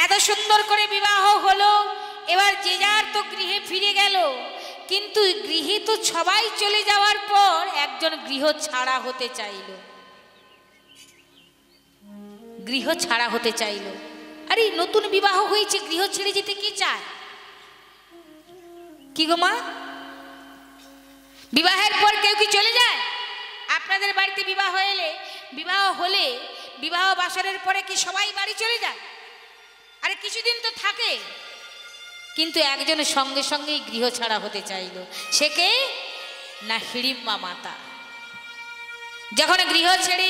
এত সুন্দর করে বিবাহ হলো, এবার যে যার তো গৃহে ফিরে গেল। কিন্তু গৃহে তো সবাই চলে যাওয়ার পর একজন গৃহ ছাড়া হতে চাইল, গৃহ ছাড়া হতে চাইল। আরে নতুন বিবাহ হয়েছে, গৃহ ছেড়ে যেতে কে চায়? কি গো মা, বিবাহের পর কেউ কি চলে যায়? আপনাদের বাড়িতে বিবাহ এলে, বিবাহ হলে, বিবাহ বাসরের পরে কি সবাই বাড়ি চলে যায়? আরে কিছুদিন তো থাকে। কিন্তু একজন সঙ্গে সঙ্গেই গৃহ ছাড়া হতে চাইল, সে কে না হিড়িম্বা মাতা। যখন গৃহ ছেড়ে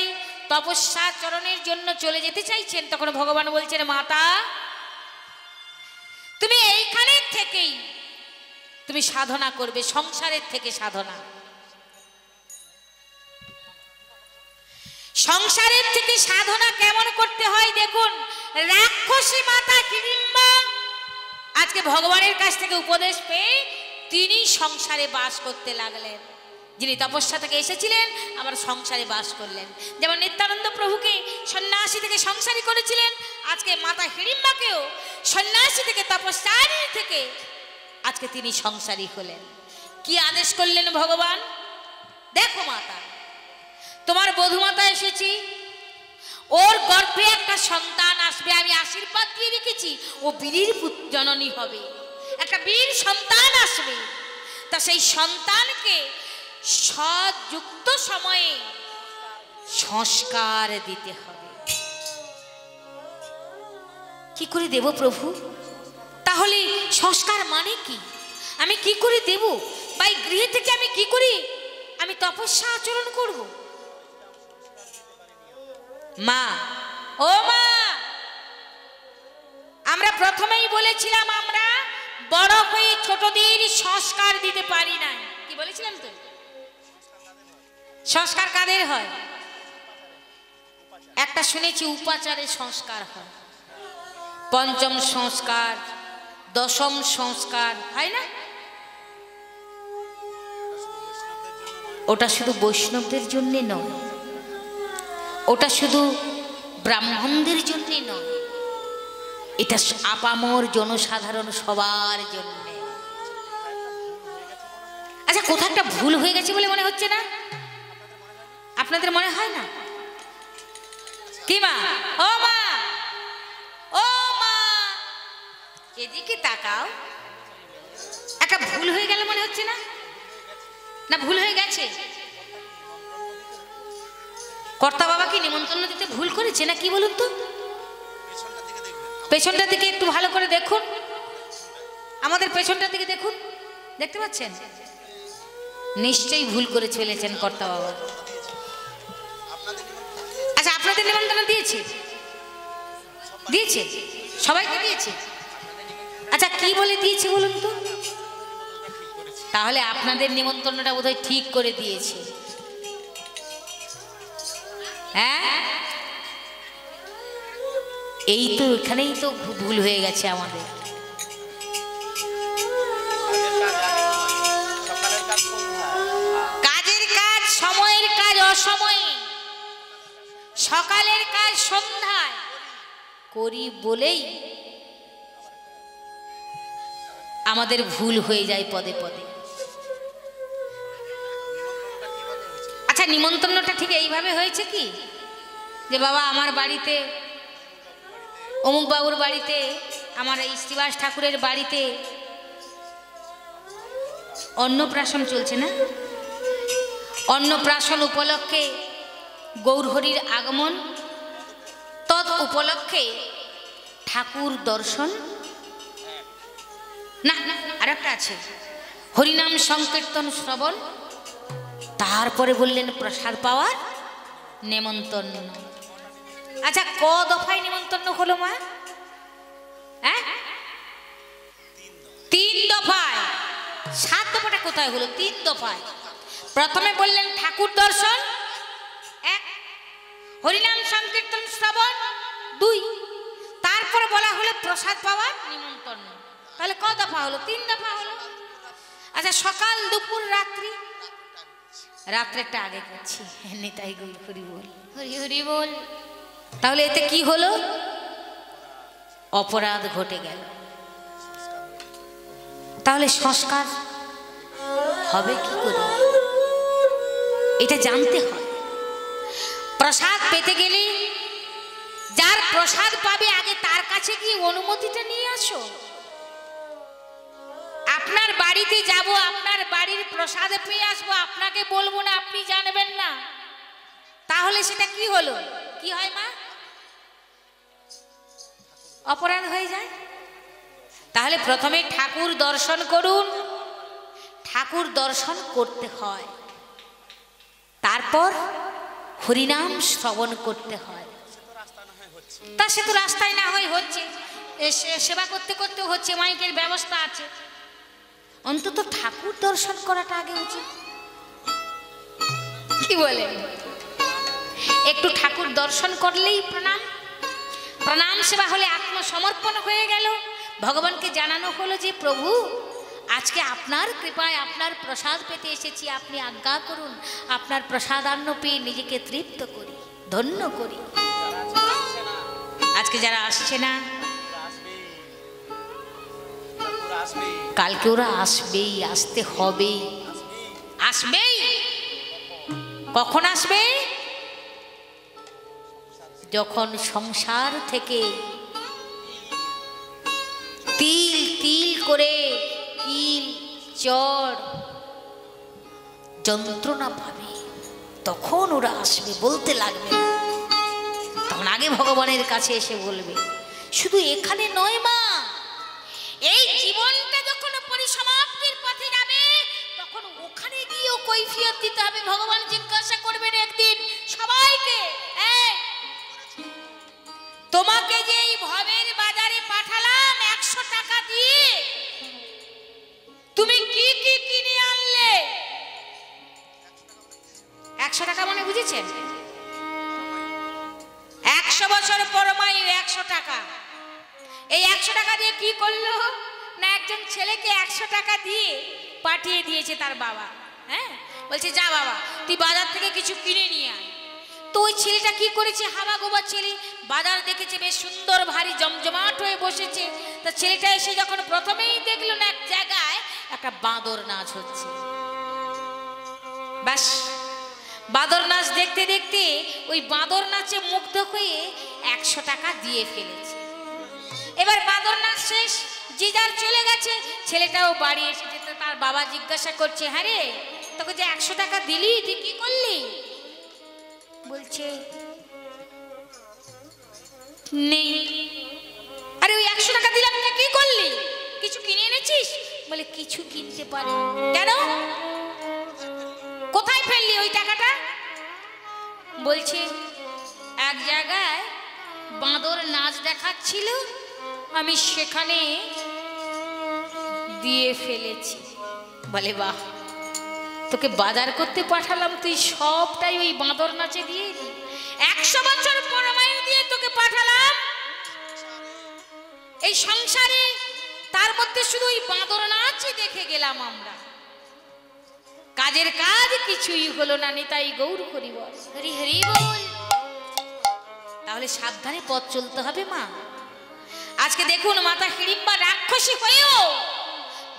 তপস্যা চরণের জন্য চলে যেতে চাইছেন, তখন ভগবান বলছেন, মাতা তুমি এইখানের থেকেই তুমি সাধনা করবে, সংসারের থেকে সাধনা। সংসারের থেকে সাধনা কেমন করতে হয় দেখুন। রাক্ষসী মাতা হিড়িম্বা আজকে ভগবানের কাছ থেকে উপদেশ পেয়ে তিনি সংসারে বাস করতে লাগলেন। যিনি তপস্যা থেকে এসেছিলেন আবার সংসারে বাস করলেন। যেমন নিত্যানন্দ প্রভুকে সন্ন্যাসী থেকে সংসারী করেছিলেন, আজকে মাতা হিড়িম্বাকেও সন্ন্যাসী থেকে, তপস্যারী থেকে আজকে তিনি সংসারী হলেন। কি আদেশ করলেন ভগবান? দেখো মাতা, তোমার বধূমাতা এসেছি, ওর গর্ভে একটা সন্তান আসবে, আমি আশীর্বাদ দিয়ে রেখেছি, ও বীরের জননী হবে, একটা বীর সন্তান আসবে। তা সেই সন্তানকে সযুক্ত সময়ে সংস্কার দিতে হবে। কি করে দেব প্রভু? তাহলে সংস্কার মানে কি? আমি কি করে দেব? ভাই গৃহে থেকে আমি কি করি আমি তপস্যা আচরণ করব? মা, ও মা, আমরা প্রথমেই বলেছিলাম আমরা বড় হয়ে ছোটদের সংস্কার দিতে পারি না। কি বলেছিলাম তো? সংস্কার কাদের হয়? একটা শুনেছি উপাচারের সংস্কার হয়, পঞ্চম সংস্কার, দশম সংস্কার হয় না? ওটা শুধু বৈষ্ণবদের জন্য নয়, ওটা শুধু ব্রাহ্মণদের জন্য নয়, এটা আপামর জনসাধারণ সবার জন্য। আচ্ছা, কোথাও একটা ভুল হয়ে গেছে বলে মনে হচ্ছে না? আপনাদের মনে হয় না? কি মা, ও মা, ও মা, এদিকে তাকাও। একটা ভুল হয়ে গেল মনে হচ্ছে না? না ভুল হয়ে গেছে? কর্তা বাবা কি নিমন্ত্রণ দিতে ভুল করেছে না কি বলুন তো? পেছনটার দিকে একটু ভালো করে দেখুন, আমাদের পেছনটার দিকে দেখুন, দেখতে পাচ্ছেন? নিশ্চয়ই ভুল করে চলেছেন কর্তা বাবা। আচ্ছা, আপনাদের নিমন্ত্রণ দিয়েছে? দিয়েছে, সবাইকে দিয়েছে। আচ্ছা, কি বলে দিয়েছে বলুন তো? তাহলে আপনাদের নিমন্ত্রণটা বোধহয় ঠিক করে দিয়েছে। হ্যাঁ, এই তো এখানেই তো ভুল হয়ে গেছে আমাদের। কাজের কাজ সময়ের কাজ অসময়ে, সকালের কাজ সন্ধ্যায় করি বলেই আমাদের ভুল হয়ে যায় পদে পদে। আচ্ছা, নিমন্ত্রণটা ঠিক এইভাবে হয়েছে কি যে বাবা আমার বাড়িতে, অমুক বাবুর বাড়িতে, আমার এই শ্রীবাস ঠাকুরের বাড়িতে অন্নপ্রাশন চলছে না? অন্নপ্রাশন উপলক্ষে গৌরহরির আগমন, তৎ উপলক্ষে ঠাকুর দর্শন, না আর একটা আছে হরিনাম সংকীর্তন শ্রবণ, তারপরে বললেন প্রসাদ পাওয়ার নেমন্তন্ন। আচ্ছা, ক দফায় নিমন্ত্রণ হলো মা? হ্যাঁ, 3 দফায়। 7 দফাটা কোথায় হলো? 3 দফায়। প্রথমে বললেন ঠাকুর দর্শন 1, হরিনাম সংকীর্তন শ্রবণ 2, তারপরে বলা হলো প্রসাদ পাওয়ার নিমন্ত্রণ। তাহলে ক দফা হলো? 3 দফা হলো। আচ্ছা, সকাল দুপুর রাত্রি, রাত্রেরটা আগে করছি। নিতাই গৌর হরি বল, হরি হরি বল। তাহলে এতে কি হলো? অপরাধ ঘটে গেল। তাহলে সংস্কার হবে কি করে? এটা জানতে হয়। প্রসাদ পেতে গেলে যার প্রসাদ পাবে আগে তার কাছে গিয়ে অনুমতিটা নিয়ে আসো। আপনার বাড়িতে যাব, আপনার বাড়ির প্রসাদ পেয়ে আসবো, আপনাকে বলবো না, আপনি জানবেন না, তাহলে সেটা কি হলো? কি হয় মা? অপরাধ হয়ে যায়। তাহলে প্রথমে ঠাকুর দর্শন করুন। ঠাকুর দর্শন করতে হয়, তারপর হরিনাম শ্রবণ করতে হয়। তা সে তো রাস্তায় না হয় হচ্ছে, সেবা করতে করতে হচ্ছে, মাইকের ব্যবস্থা আছে, অন্তত ঠাকুর দর্শন করাটা আগে উচিত। কি বলেন? একটু ঠাকুর দর্শন করলেই প্রণাম, প্রণাম সেবা হলে আত্মসমর্পণ হয়ে গেল। ভগবানকে জানানো হলো যে প্রভু আজকে আপনার কৃপায় আপনার প্রসাদ পেতে এসেছি, আপনি আজ্ঞা করুন, আপনার প্রসাদান্ন পেয়ে নিজেকে তৃপ্ত করি, ধন্য করি। আজকে যারা আসছে না, কালকে ওরা আসবেই, আসতে হবেই, আসবেই। কখন আসবে? যখন সংসার থেকে তিল তিল করে কিল চড় যন্ত্রণা পাবে, তখন ওরা আসবে, বলতে লাগবে না। তখন আগে ভগবানের কাছে এসে বলবে। শুধু এখানে নয় মা, এই জীবনটা যখন পরিসমাপ্তির পথে যাবে তখন ওখানে গিয়েও কৈফিয়ত দিতে হবে। ভগবান জিজ্ঞাসা করবেন একদিন সবাইকে, তোমাকে যে এই ভবের বাজারে পাঠালাম 100 টাকা দিয়ে, তুমি কি কি কিনে আনলে? 100 টাকা মানে বুঝেছেন? 100 বছর পরমায়ু 100 টাকা। এই 100 টাকা দিয়ে কি করলো না, একজন ছেলেকে 100 টাকা দিয়ে পাঠিয়ে দিয়েছে তার বাবা। হ্যাঁ, বলছে যা বাবা তুই বাজার থেকে কিছু কিনে নিয়ে আয়। তো ওই ছেলেটা কি করেছে, হাবা গোবা ছেলে, বাজার দেখেছে বেশ সুন্দর ভারী জমজমাট হয়ে বসেছে। তা ছেলেটা এসে যখন প্রথমেই দেখলো না এক জায়গায় একটা বাঁদর নাচ হচ্ছে, ব্যাস বাঁদর নাচ দেখতে দেখতে ওই বাঁদর নাচে মুগ্ধ হয়ে 100 টাকা দিয়ে ফেলেছে। এবার বাঁদর নাচ শেষ, যে যার চলে গেছে। ছেলেটাও বাড়ি এসেছে, তার বাবা জিজ্ঞাসা করছে, হ্যাঁ রে তোকে যে 100 টাকা দিলি তুই কি করলি? বলছে নেই। আরে ওই 100 টাকা দিলাম তুই কি করলি? কিছু কিনে এনেছিস? বলে কিছু কিনতে পারি। কেন? কোথায় ফেললি ওই টাকাটা? বলছে এক জায়গায় বাঁদর নাচ দেখাচ্ছিল, আমি সেখানে দিয়ে ফেলেছি। বলে বাহ, তোকে বাজার করতে পাঠালাম, তুই সবটাই ওই বাঁদর নাচে দিয়ে দি। 100 বছর পরমায়ু দিয়ে তোকে পাঠালাম এই সংসারে, তার মধ্যে শুধু ওই বাঁদর নাচই দেখে গেলাম আমরা। কাজের কাজ কিছুই হলো না। নিতাই গৌর হরি বল, হরি হরি বল। তাহলে সাবধানে পথ চলতে হবে মা। আজকে দেখুন মাতা হিড়িম্বা রাক্ষসী হয়েও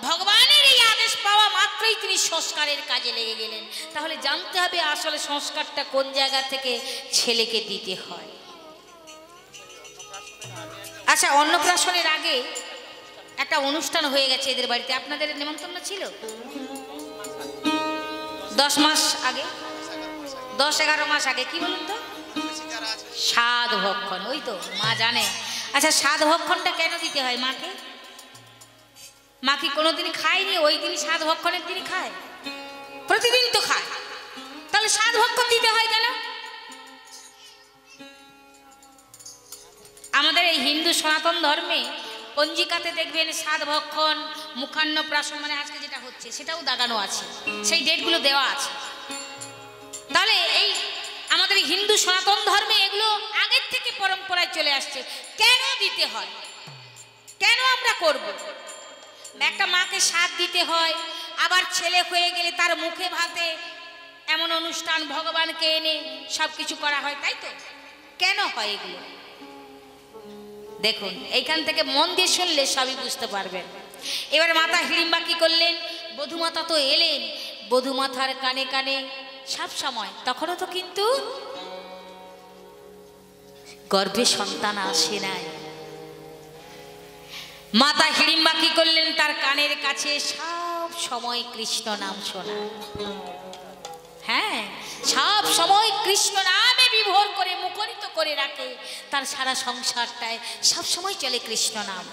ভগবানের এই আদেশ পাওয়া মাত্রই তিনি সংস্কারের কাজে লেগে গেলেন। তাহলে জানতে হবে আসলে সংস্কারটা কোন জায়গা থেকে ছেলেকে দিতে হয়। আচ্ছা, অন্নপ্রাশনের আগে একটা অনুষ্ঠান হয়ে গেছে এদের বাড়িতে, আপনাদের নিমন্ত্রণ ছিল? 10 মাস আগে, 10-11 মাস আগে, কি বলুন তো, সাধ ভক্ষণ। ওই তো মা জানে। আচ্ছা, সাধ ভক্ষণটা কেন দিতে হয় মাকে? মা কি কোনোদিন খায়নি? ওই দিন সাধ ভক্ষণের দিনই খায়, প্রতিদিন তো খায়। তাহলে সাধ ভক্ষণ দিতে হয় কেন? আমাদের এই হিন্দু সনাতন ধর্মে পঞ্জিকাতে দেখবেন সাধ ভক্ষণ, মুখান্নপ্রাশন, মানে আজকে যেটা হচ্ছে সেটাও দাগানো আছে, সেই ডেটগুলো দেওয়া আছে। তাহলে এই আমাদের হিন্দু সনাতন ধর্মে এগুলো আগের থেকে পরম্পরায় চলে আসছে। কেন দিতে হয়, কেন আমরা করব? একটা মাকে সাধ দিতে হয়, আবার ছেলে হয়ে গেলে তার মুখে ভাতে এমন অনুষ্ঠান ভগবানকে এনে সব কিছু করা হয়, তাই তো? কেন হয় এগুলো? দেখুন এইখান থেকে মন দিয়ে শুনলে সবই বুঝতে পারবেন। এবার মাতা হিড়িম্বা কি করলেন, বধূমাতা তো এলেন, বধূমাতার কানে কানে সব সময়, তখনও তো কিন্তু গর্ভে সন্তান আসে নাই। মাতা হিড়িম্বা কি করলেন, তার কানের কাছে সব সময় কৃষ্ণ নাম শোনা, হ্যাঁ সব সময় কৃষ্ণ নামে বিভোর করে মুখরিত করে রাখে, তার সারা সংসারটায় সব সময় চলে কৃষ্ণ নাম।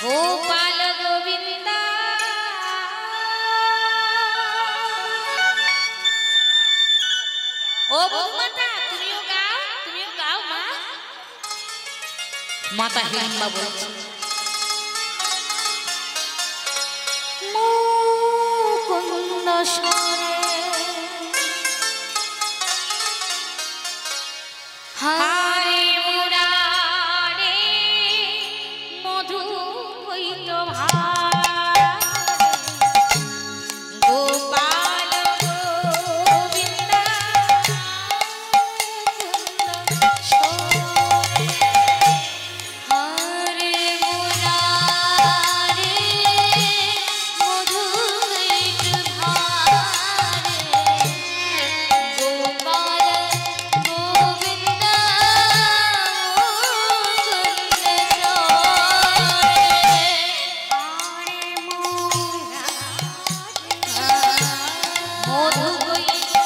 গোপাল গোবিন্দ ও বধূমাতা তুমিও গাও মা। মাতা হিড়িম্বা বলছে, মুকুন্দ স্বরে হারে মুরারে মধু হইত ভারে, গোপাল গোবিন্দ হারে মুরারে মধু হইত ভারে, গোপাল গোবিন্দ মধু হইত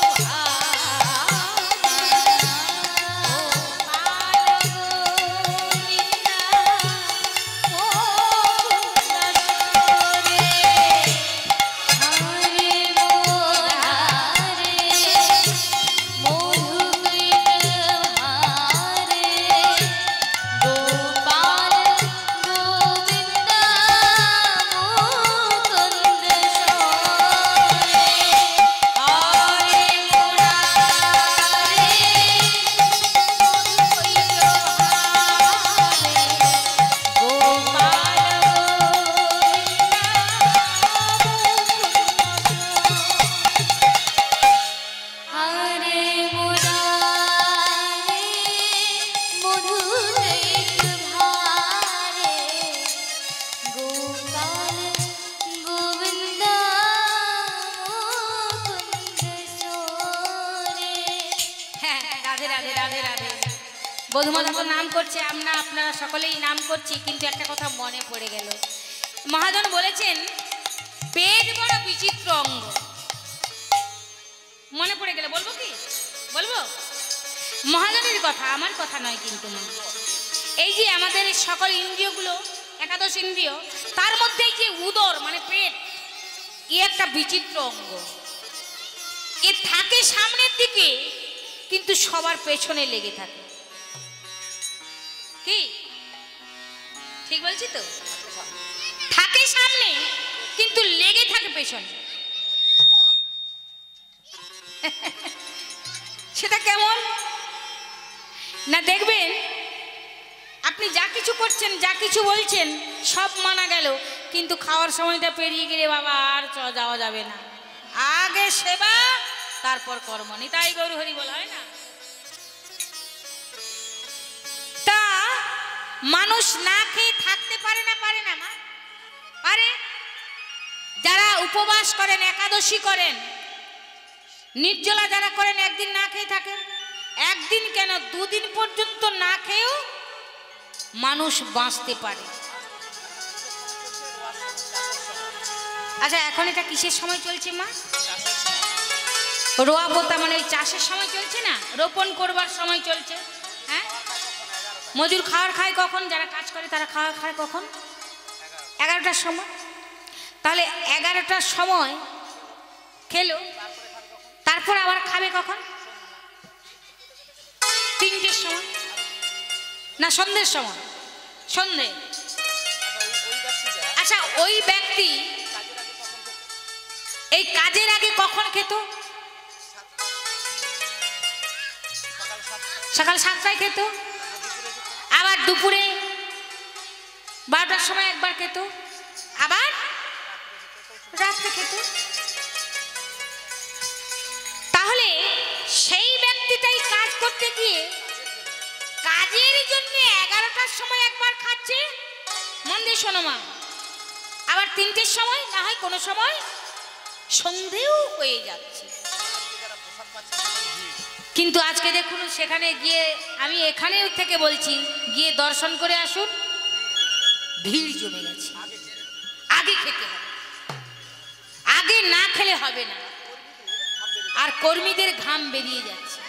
বধূমাতা তো নাম করছে, আপনারা সকলেই নাম করছি, কিন্তু একটা কথা মনে পড়ে গেল। মহাজন বলেছেন পেট বড় বিচিত্র অঙ্গ, মনে পড়ে গেল, বলবো কি বলবো? মহাজনের কথা, আমার কথা নয় কিন্তু। এই যে আমাদের সকল ইন্দ্রিয়গুলো, একাদশ ইন্দ্রিয়, তার মধ্যে এই যে উদর মানে পেট, এ একটা বিচিত্র অঙ্গ। এ থাকে সামনের দিকে কিন্তু সবার পেছনে লেগে থাকে। কি ঠিক বলছি তো? থাকে সামনে কিন্তু লেগে থাকে পেছনে। সেটা কেমন না দেখবেন, আপনি যা কিছু করছেন, যা কিছু বলছেন সব মানা গেল, কিন্তু খাওয়ার সময়টা পেরিয়ে গেলে বাবা আর যাওয়া যাবে না, আগে সেবা তারপর কর্ম। নিতাই গৌর হরি বলা হয় না? তা মানুষ না খেয়ে থাকতে পারে না মা? পারে। যারা উপবাস করেন, একাদশী করেন, নির্জলা যারা করেন, একদিন না খেয়ে থাকেন, একদিন কেন দুদিন পর্যন্ত না খেয়েও মানুষ বাঁচতে পারে। আচ্ছা এখন এটা কিসের সময় চলছে মা? রোয়া পোতা মানে ওই চাষের সময় চলছে না, রোপণ করবার সময় চলছে। হ্যাঁ, মজুর খায় কখন? যারা কাজ করে তারা খায় কখন? 11টার সময়। তাহলে 11টার সময় খেলো, তারপর আবার খাবে কখন? 3টের সময়। না সন্ধ্যের সময়, সন্ধ্যে। আচ্ছা ওই ব্যক্তি এই কাজের আগে কখন খেত? সকাল 7টায় খেত, আবার দুপুরে 12টার সময় একবার খেত, আবার রাত্রে খেত। তাহলে সেই ব্যক্তিটাই কাজ করতে গিয়ে কাজের জন্য 11টার সময় একবার খাচ্ছে, মন দিয়ে শোনো মা, আবার 3টের সময়, না হয় কোনো সময় সন্ধেও হয়ে যাচ্ছে। কিন্তু আজকে দেখুন সেখানে গিয়ে, আমি এখানে থেকে বলছি, গিয়ে দর্শন করে আসুন, ভিড় জমে গেছে। আগে খেতে হবে, আগে না খেলে হবে না। আর কর্মীদের ঘাম বেরিয়ে যাচ্ছে,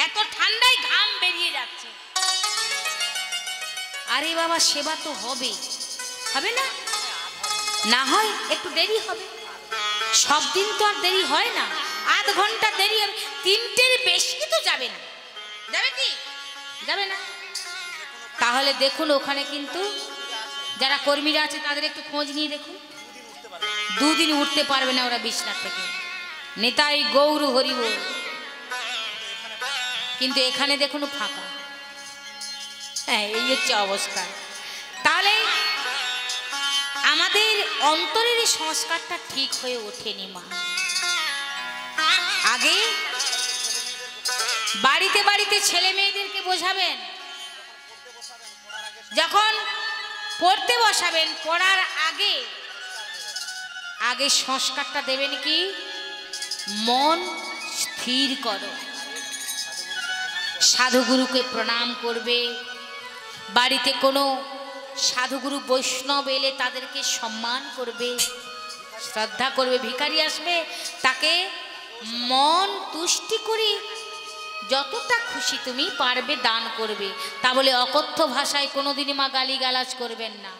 এত ঠান্ডায় ঘাম বেরিয়ে যাচ্ছে। আরে বাবা সেবা তো হবে, হবে না? না হয় একটু দেরি হবে, সব দিন তো আর দেরি হয় না, আধ ঘন্টা দেরি হবে। 3টের বেশি তো যাবে না, যাবে কি? যাবে না। তাহলে দেখুন ওখানে কিন্তু যারা কর্মীরা আছে তাদের একটু খোঁজ নিয়ে দেখুন, 2 দিন উঠতে পারবে না ওরা বিছনা থেকে। নিতাই গৌর হরি বল। কিন্তু এখানে দেখুন ফাঁকা। হ্যাঁ, এই হচ্ছে অবস্থা। তাহলে আমাদের অন্তরের সংস্কারটা ঠিক হয়ে ওঠেনি মা। আগে বাড়িতে বাড়িতে ছেলে মেয়েদেরকে বোঝাবেন, যখন পড়তে বসাবেন পড়ার আগে আগে সংস্কারটা দেবেন কি, মন স্থির করো, সাধুগুরুকে প্রণাম করবে। বাড়িতে কোনো সাধুগুরু বৈষ্ণব এলে তাদেরকে সম্মান করবে, শ্রদ্ধা করবে। ভিখারি আসবে তাকে মন তুষ্টি করে যতটা খুশি তুমি পারবে দান করবে। তা বলে অকথ্য ভাষায় কোনোদিনই মা গালিগালাজ করবেন না।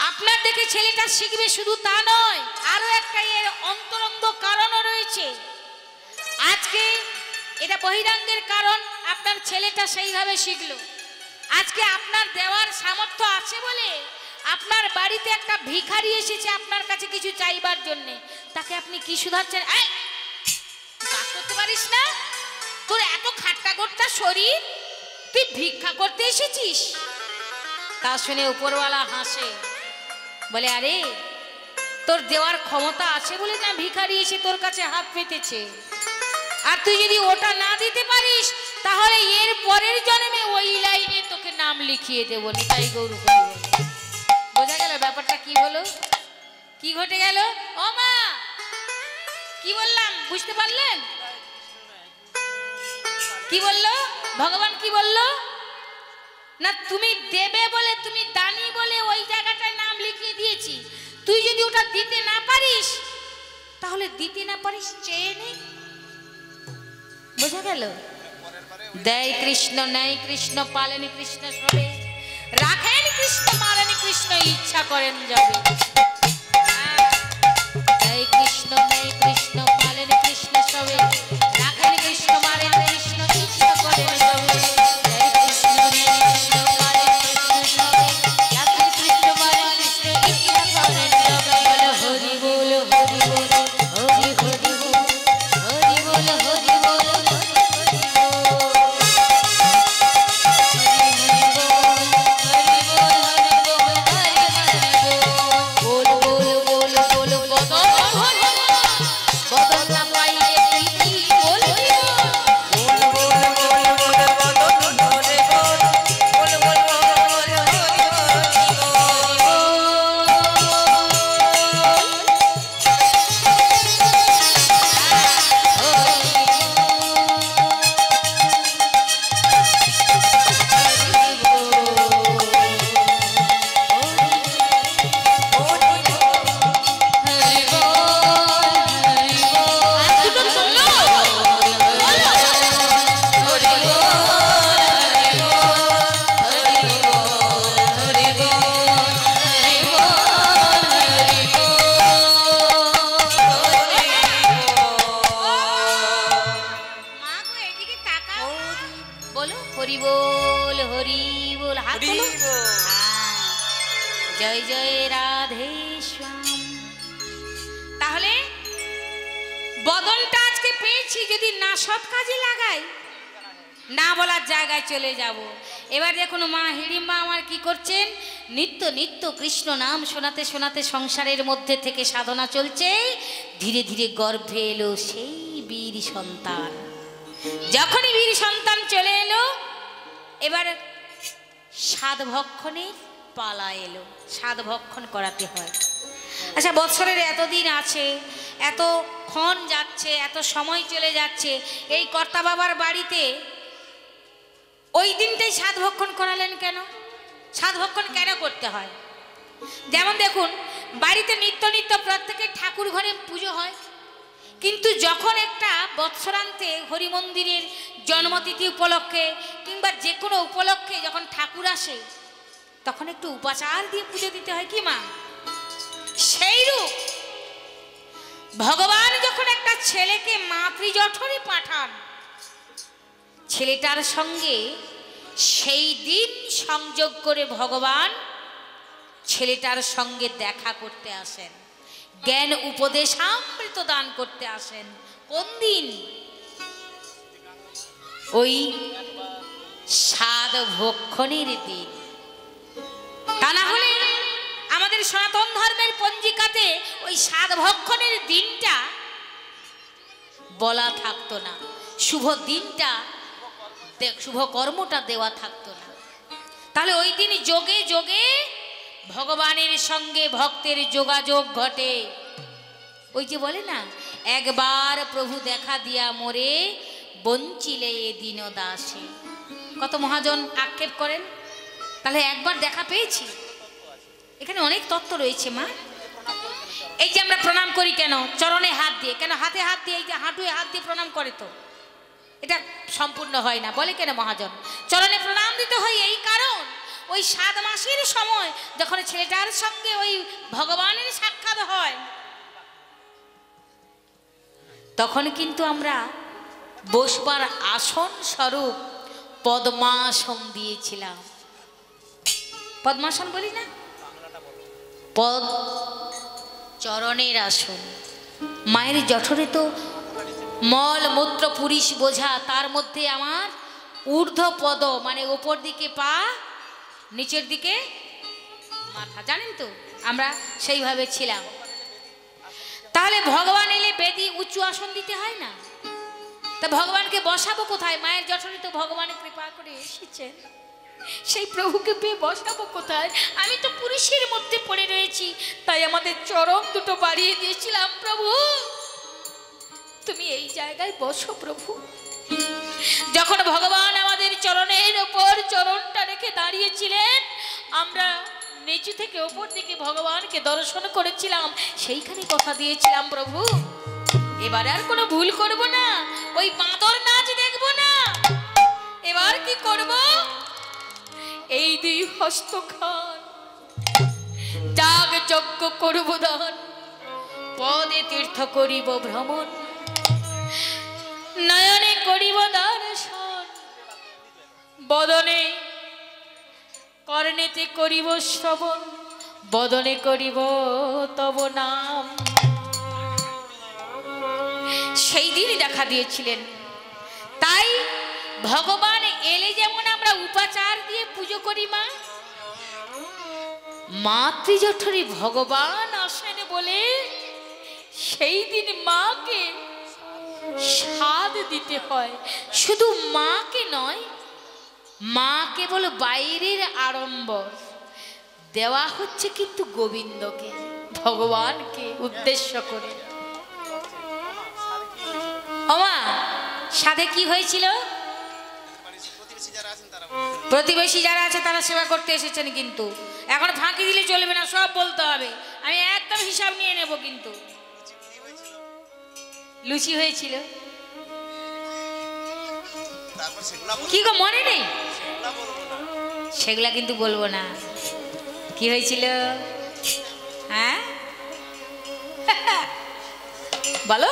আপনার দেখে ছেলেটা শিখবে শুধু তা নয়, আরো একটা এর অন্তরঙ্গ কারণও রয়েছে। আজকে এটা বহিরাঙ্গের কারণ, আপনার ছেলেটা সেইভাবে শিখলো। আজকে আপনার দেওয়ার সামর্থ্য আছে বলে আপনার বাড়িতে একটা ভিখারি এসেছে আপনার কাছে কিছু চাইবার জন্য, তাকে আপনি কি শুধাচ্ছেন? কাজ করতে পারিস না, তোর এত খাট্টা গোট্টা শরীর, তুই ভিক্ষা করতে এসেছিস? তা শুনে উপরওয়ালা হাসে, বলে আরে তোর দেওয়ার ক্ষমতা আছে বলে না ভিখারি এসে তোর কাছে হাত পেতেছে। আর তুই যদি ওটা না দিতে পারিস তাহলে এর পরের জন্মে ওই লাইনে তোকে নাম লিখিয়ে দেবো। নিতাই গৌর হরি বল। বোঝা গেল ব্যাপারটা কি হলো, কি ঘটে গেল? ও মা কি বললাম বুঝতে পারলেন? কি বললো ভগবান? কি বললো না, তুমি দেবে বলে, তুমি দানি বলে ওই জায়গাটায় নাম লিখিয়ে দিয়েছি। তুই যদি ওটা দিতে না পারিস তাহলে দিতে না পারিস চেয়ে নে। বোঝা গেল? দেয় কৃষ্ণ, নেয় কৃষ্ণ, পালেন কৃষ্ণ সবে, রাখেন কৃষ্ণ, মারেন কৃষ্ণ, ইচ্ছা করেন যাবে। দেয় কৃষ্ণ, নেয় কৃষ্ণ, পালেন কৃষ্ণ সবে, রাখেন কৃষ্ণ, মারেন কৃষ্ণ, ইচ্ছা করেন যাবে। বদল না পাইলে হরি বল হরি বল, হাত তোলো। জয় জয় রাধে শ্যাম। তাহলে বদলটা আজকে পেয়েছি, যদি না সৎ কাজে লাগাই, না বলার জায়গায় চলে যাব। এবার দেখুন মা হিড়িম্বা আমার কি করছেন, নিত্য নিত্য কৃষ্ণ নাম শোনাতে শোনাতে সংসারের মধ্যে থেকে সাধনা চলছে। ধীরে ধীরে গর্ভে এলো সেই বীর সন্তান। যখনই বীর সন্তান চলে এলো, এবার সাত ভক্ষণের পালা এলো, সাত ভক্ষণ করাতে হয়। আচ্ছা, বৎসরের এতদিন আছে, এতক্ষণ যাচ্ছে, এত সময় চলে যাচ্ছে, এই কর্তা বাবার বাড়িতে ওই দিনটাই সাত ভক্ষণ করালেন কেন? সাত ভক্ষণ কেন করতে হয়? যেমন দেখুন, বাড়িতে নিত্য নিত্য প্রত্যেকের ঠাকুর ঘরে পুজো হয়, কিন্তু যখন একটা বৎসরান্তে হরি মন্দিরের জন্মতিথি উপলক্ষে কিংবা যে কোনো উপলক্ষে যখন ঠাকুর আসে, তখন একটু উপাচার দিয়ে পুজো দিতে হয় কি মা? সেইরূপ ভগবান যখন একটা ছেলেকে মাতৃজঠরে পাঠান, ছেলেটার সঙ্গে সেই দিন সংযোগ করে ভগবান ছেলেটার সঙ্গে দেখা করতে আসেন, জ্ঞান উপদেশামৃত দান করতে আসেন। কোন দিন? ওই সাত ভক্ষণের দিন। তা না হলে আমাদের সনাতন ধর্মের পঞ্জিকাতে ওই সাত ভক্ষণের দিনটা বলা থাকতো না, শুভ দিনটা, শুভ কর্মটা দেওয়া থাকতো না। তাহলে ওই দিন যোগে যোগে ভগবানের সঙ্গে ভক্তের যোগাযোগ ঘটে। ওই যে বলে না, একবার প্রভু দেখা দিয়া মোরে বঞ্চিলে এ দিন দাসে। কত মহাজন আক্ষেপ করেন, তাহলে একবার দেখা পেয়েছি। এখানে অনেক তত্ত্ব রয়েছে মা। এই যে আমরা প্রণাম করি কেন? চরণে হাত দিয়ে, কেন হাতে হাত দিয়ে, এই যে হাঁটুয়ে হাত দিয়ে প্রণাম করে, তো এটা সম্পূর্ণ হয় না, বলে কেন মহাজন? চরণে প্রণাম দিতে হয় এই কারণ, ওই 7 মাসের সময় যখন ছেলেটার সঙ্গে ওই ভগবানের সাক্ষাৎ হয়, তখন কিন্তু আমরা বসবার আসন স্বরূপ পদ্মাসন দিয়েছিলাম। পদ্মাসন বলি না, পদ চরণের আসন। মায়ের জঠরে তো মল মূত্র পুরিশ বোঝা, তার মধ্যে আমার ঊর্ধ্ব পদ মানে ওপর দিকে পা, নিচের দিকে মাথা, জানেন তো আমরা সেইভাবে ছিলাম। তাহলে ভগবান এলে বেদি উঁচু আসন দিতে হয় না? তা ভগবানকে বসাবো কোথায়? মায়ের জঠরে তো ভগবানের কৃপা করে এসেছেন, সেই প্রভুকে পেয়ে বসাবো কোথায়? আমি তো পুরুষের মধ্যে পড়ে রয়েছি, তাই আমাদের চরণ দুটো বাড়িয়ে দিয়েছিলাম, প্রভু তুমি এই জায়গায় বসো প্রভু। যখন ভগবান আমাদের চরণের ওপর চরণটা রেখে দাঁড়িয়েছিলেন, আমরা নিচু থেকে ওপর দিকে ভগবানকে দর্শন করেছিলাম, সেইখানে কথা দিয়েছিলাম, প্রভু এবারে আর কোনো ভুল করব না, ওই বাঁদর নাচ দেখব না। এবার কি করব? এই 2 হস্ত খান, যাগ যজ্ঞ করব দান, পদে তীর্থ করিব ভ্রমণ, নয়নে করিব দর্শন, বদনে কর্ণেতে করিব শ্রবণ, বদনে করিব তব নাম। সেই দিনই দেখা দিয়েছিলেন। তাই ভগবান এলে যেমন আমরা উপাচার দিয়ে পুজো করি মা, মাতৃজঠরে ভগবান আসেন বলে সেই দিন মাকে স্বাদ দিতে হয়। শুধু মাকে নয়, মা কেবল বাইরের আড়ম্বর দেওয়া হচ্ছে, কিন্তু গোবিন্দকে, ভগবানকে উদ্দেশ্য করে। ওমা সাধে কি হয়েছিল? প্রতিবেশী যারা আছে তারা সেবা করতে এসেছেন, কিন্তু এখন ফাঁকি দিলে চলবে না, সব বলতে হবে। আমি একদম হিসাব নিয়ে নেব। কিন্তু লুচি হয়েছিল, কি গো মনে নেই? সেগুলা কিন্তু বলবো না। কি হয়েছিল? হ্যাঁ বলো।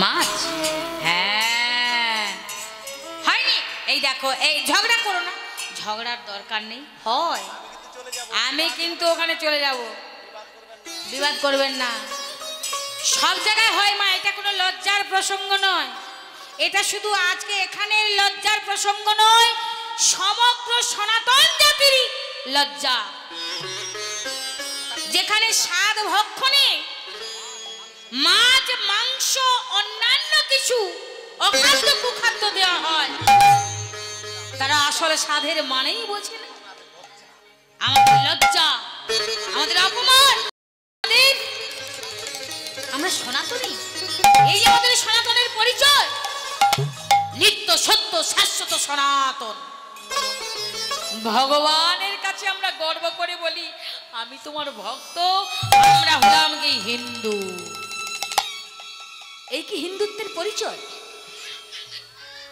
মাছ? হ্যাঁ এই দেখো, এই ঝগড়া করো না, ঝগড়ার দরকার নেই। হয় আমি কিন্তু ওখানে চলে যাব, বিবাদ করবেন না। সব জায়গায় হয় মা, এটা কোনো লজ্জার প্রসঙ্গ নয়। এটা শুধু আজকে এখানের লজ্জার প্রসঙ্গ নয়, সমগ্র সনাতন জাতিরই লজ্জা। যেখানে স্বাদ ভক্ষণে মাছ, মাংস, অন্যান্য কিছু অখাদ্য কুখাদ্য দেওয়া হয়, তারা আসলে স্বাদের মানেই বোঝে না। আমাদের লজ্জা, আমাদের অপমান। আমরা সনাতনী, এই আমাদের সনাতনের পরিচয়, নিত্য সত্য শাশ্বত সনাতন। ভগবানের কাছে আমরা গর্ব করে বলি আমি তোমার ভক্ত, আমরা হলাম কি হিন্দু। এই কি হিন্দুত্বের পরিচয়?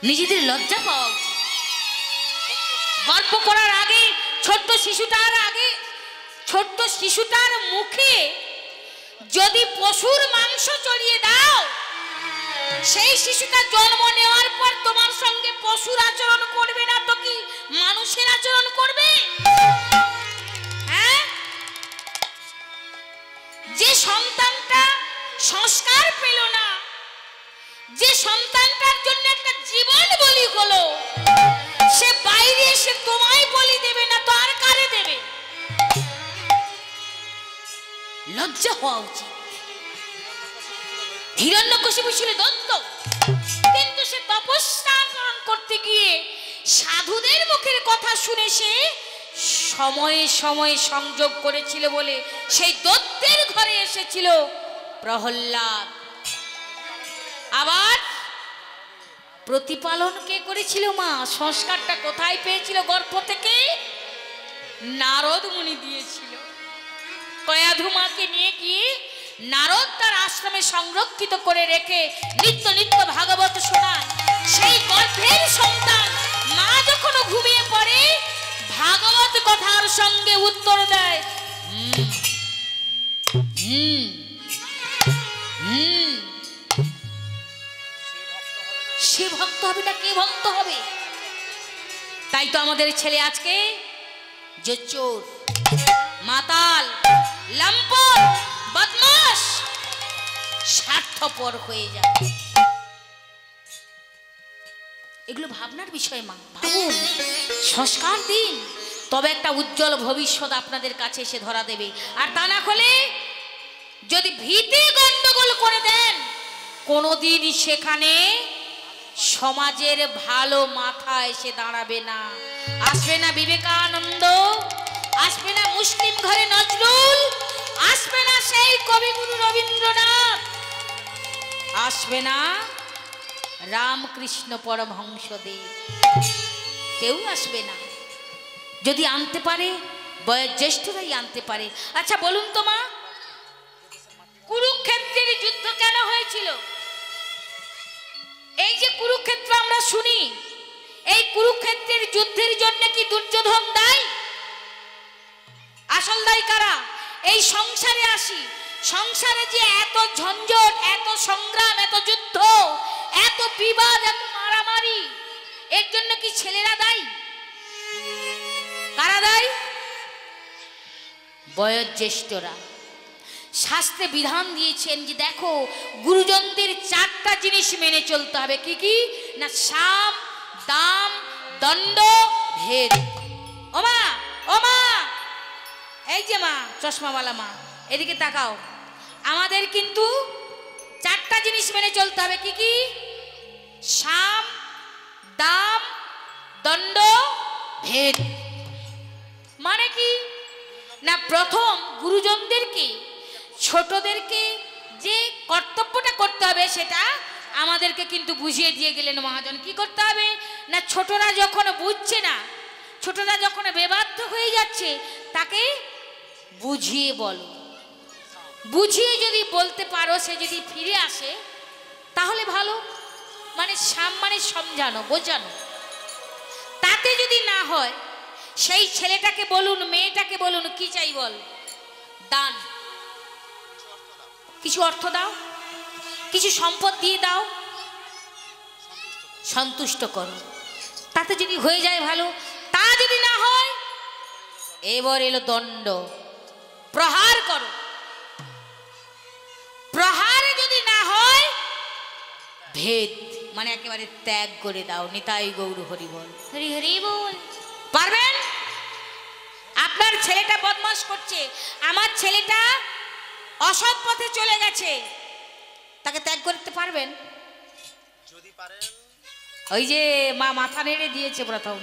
নিজেদের লজ্জা পাওয়া উচিত। গর্ব করার আগে ছোট্ট শিশুটার মুখে যদি পশুর মাংস চড়িয়ে দাও, সেই শিশুটা জন্ম নেওয়ার পর তোমার সঙ্গে পশুর আচরণ করবে না তো কি মানুষের আচরণ করবে? হ্যাঁ, যে সন্তানটা সংস্কার পেল না, যে সন্তানটার জন্য একটা জীবন বলি হলো, সে বাইরে এসে তোমায় বলি দেবে না তো আর কারে দেবে? লজ্জা হওয়া উচিত। হিরণ্যকশিপু ছিল দত্ত, কিন্তু সে তপস্যা করতে গিয়ে সাধুদের মুখের কথা শুনে সে সময়ে সময়ে সংযোগ করেছিল বলে সেই দত্তের ঘরে এসেছিল প্রহ্লাদ। আবার প্রতিপালন কে করেছিল মা? সংস্কারটা কোথায় পেয়েছিল? গর্ভ থেকে নারদ মুনি দিয়েছিল। কয়াধু মাকে নিয়ে গিয়ে নারদ তার আশ্রমে সংরক্ষিত করে রেখে নিত্য নিত্য ভাগবত শোনায়। সেই গর্ভের সন্তান মা যখন ঘুমিয়ে পড়ে, ভাগবত কথার সঙ্গে উত্তর দেয় সে ভক্ত হবে না কে ভক্ত হবে? তাই তো আমাদের ছেলে আজকে যে চোর, মাতাল, লম্পট, বদমাশ, স্বার্থপর হয়ে যায়। এগুলো ভাবনার বিষয় মা। ভাবুন, সংস্কার দিন, তবে একটা উজ্জ্বল ভবিষ্যৎ আপনাদের কাছে এসে ধরা দেবে। আর তা না হলে যদি ভীতি গন্ডগোল করে দেন, কোনোদিন সেখানে সমাজের ভালো মাথা এসে দাঁড়াবে না। আসবে না বিবেকানন্দ, আসবে না মুসলিম ঘরে নজরুল, আসবে না সেই কবিগুরু রবীন্দ্রনাথ, আসবে না রামকৃষ্ণ পরমহংসদেব, কেউ আসবে না। যদি আনতে পারে বয়োজ্যেষ্ঠরাই আনতে পারে। আচ্ছা বলুন তো মা, কুরুক্ষেত্রের যুদ্ধ কেন হয়েছিল? এই যে কুরুক্ষেত্র আমরা শুনি, এই কুরুক্ষেত্রের যুদ্ধের জন্য কি দুর্যোধন দায়ী? আসল দায়ী কারা? এই সংসারে আসি, সংসারে যে এত ঝঞ্ঝট, এত সংগ্রাম, এত যুদ্ধ, এত বিবাদ, এত মারামারি, এর জন্য কি ছেলেরা দায়ী? কারা দায়ী? বয়োজ্যেষ্ঠরা। শাস্ত্রে বিধান দিয়েছেন যে দেখো, গুরুজনদের 4টা জিনিস মেনে চলতে হবে। কি কি না? সাম, দাম, দণ্ড, ভেদ। ও মা, ও মা, এই যে মা, চশমাওয়ালা মা, এদিকে তাকাও। আমাদের কিন্তু 4টা জিনিস মেনে চলতে হবে। কি কি? সাম, দাম, দণ্ড, ভেদ। মানে কি না, প্রথম গুরুজনদেরকে, ছোটদেরকে যে কর্তব্যটা করতে হবে সেটা আমাদেরকে কিন্তু বুঝিয়ে দিয়ে গেলেন মহাজন। কি করতে হবে না, ছোটরা যখন বুঝছে না, ছোটরা যখন বেবাধ্য হয়ে যাচ্ছে, তাকে বুঝিয়ে বলো। বুঝিয়ে যদি বলতে পারো, সে যদি ফিরে আসে তাহলে ভালো। মানে সামনে সমঝানো, বোঝানো। তাতে যদি না হয়, সেই ছেলেটাকে বলুন, মেয়েটাকে বলুন, কি চাই বল? দান, কিছু অর্থ দাও, কিছু সম্পদ দিয়ে দাও, সন্তুষ্ট করো। তাতে যদি হয়ে যায় ভালো, তা যদি না হয় এবার এলো দণ্ড, প্রহার করো। প্রহারে যদি না হয় ভেদ, মানে একেবারে ত্যাগ করে দাও। নিতাই গৌর হরি বল, হরি হরি বল। পারবেন? আপনার ছেলেটা বদমাশ করছে, আমার ছেলেটা অসৎ পথে চলে গেছে, তাকে ত্যাগ করতে পারবেন? যদি পারেন। ওই যে মা মাথা নেড়ে দিয়েছে প্রথম।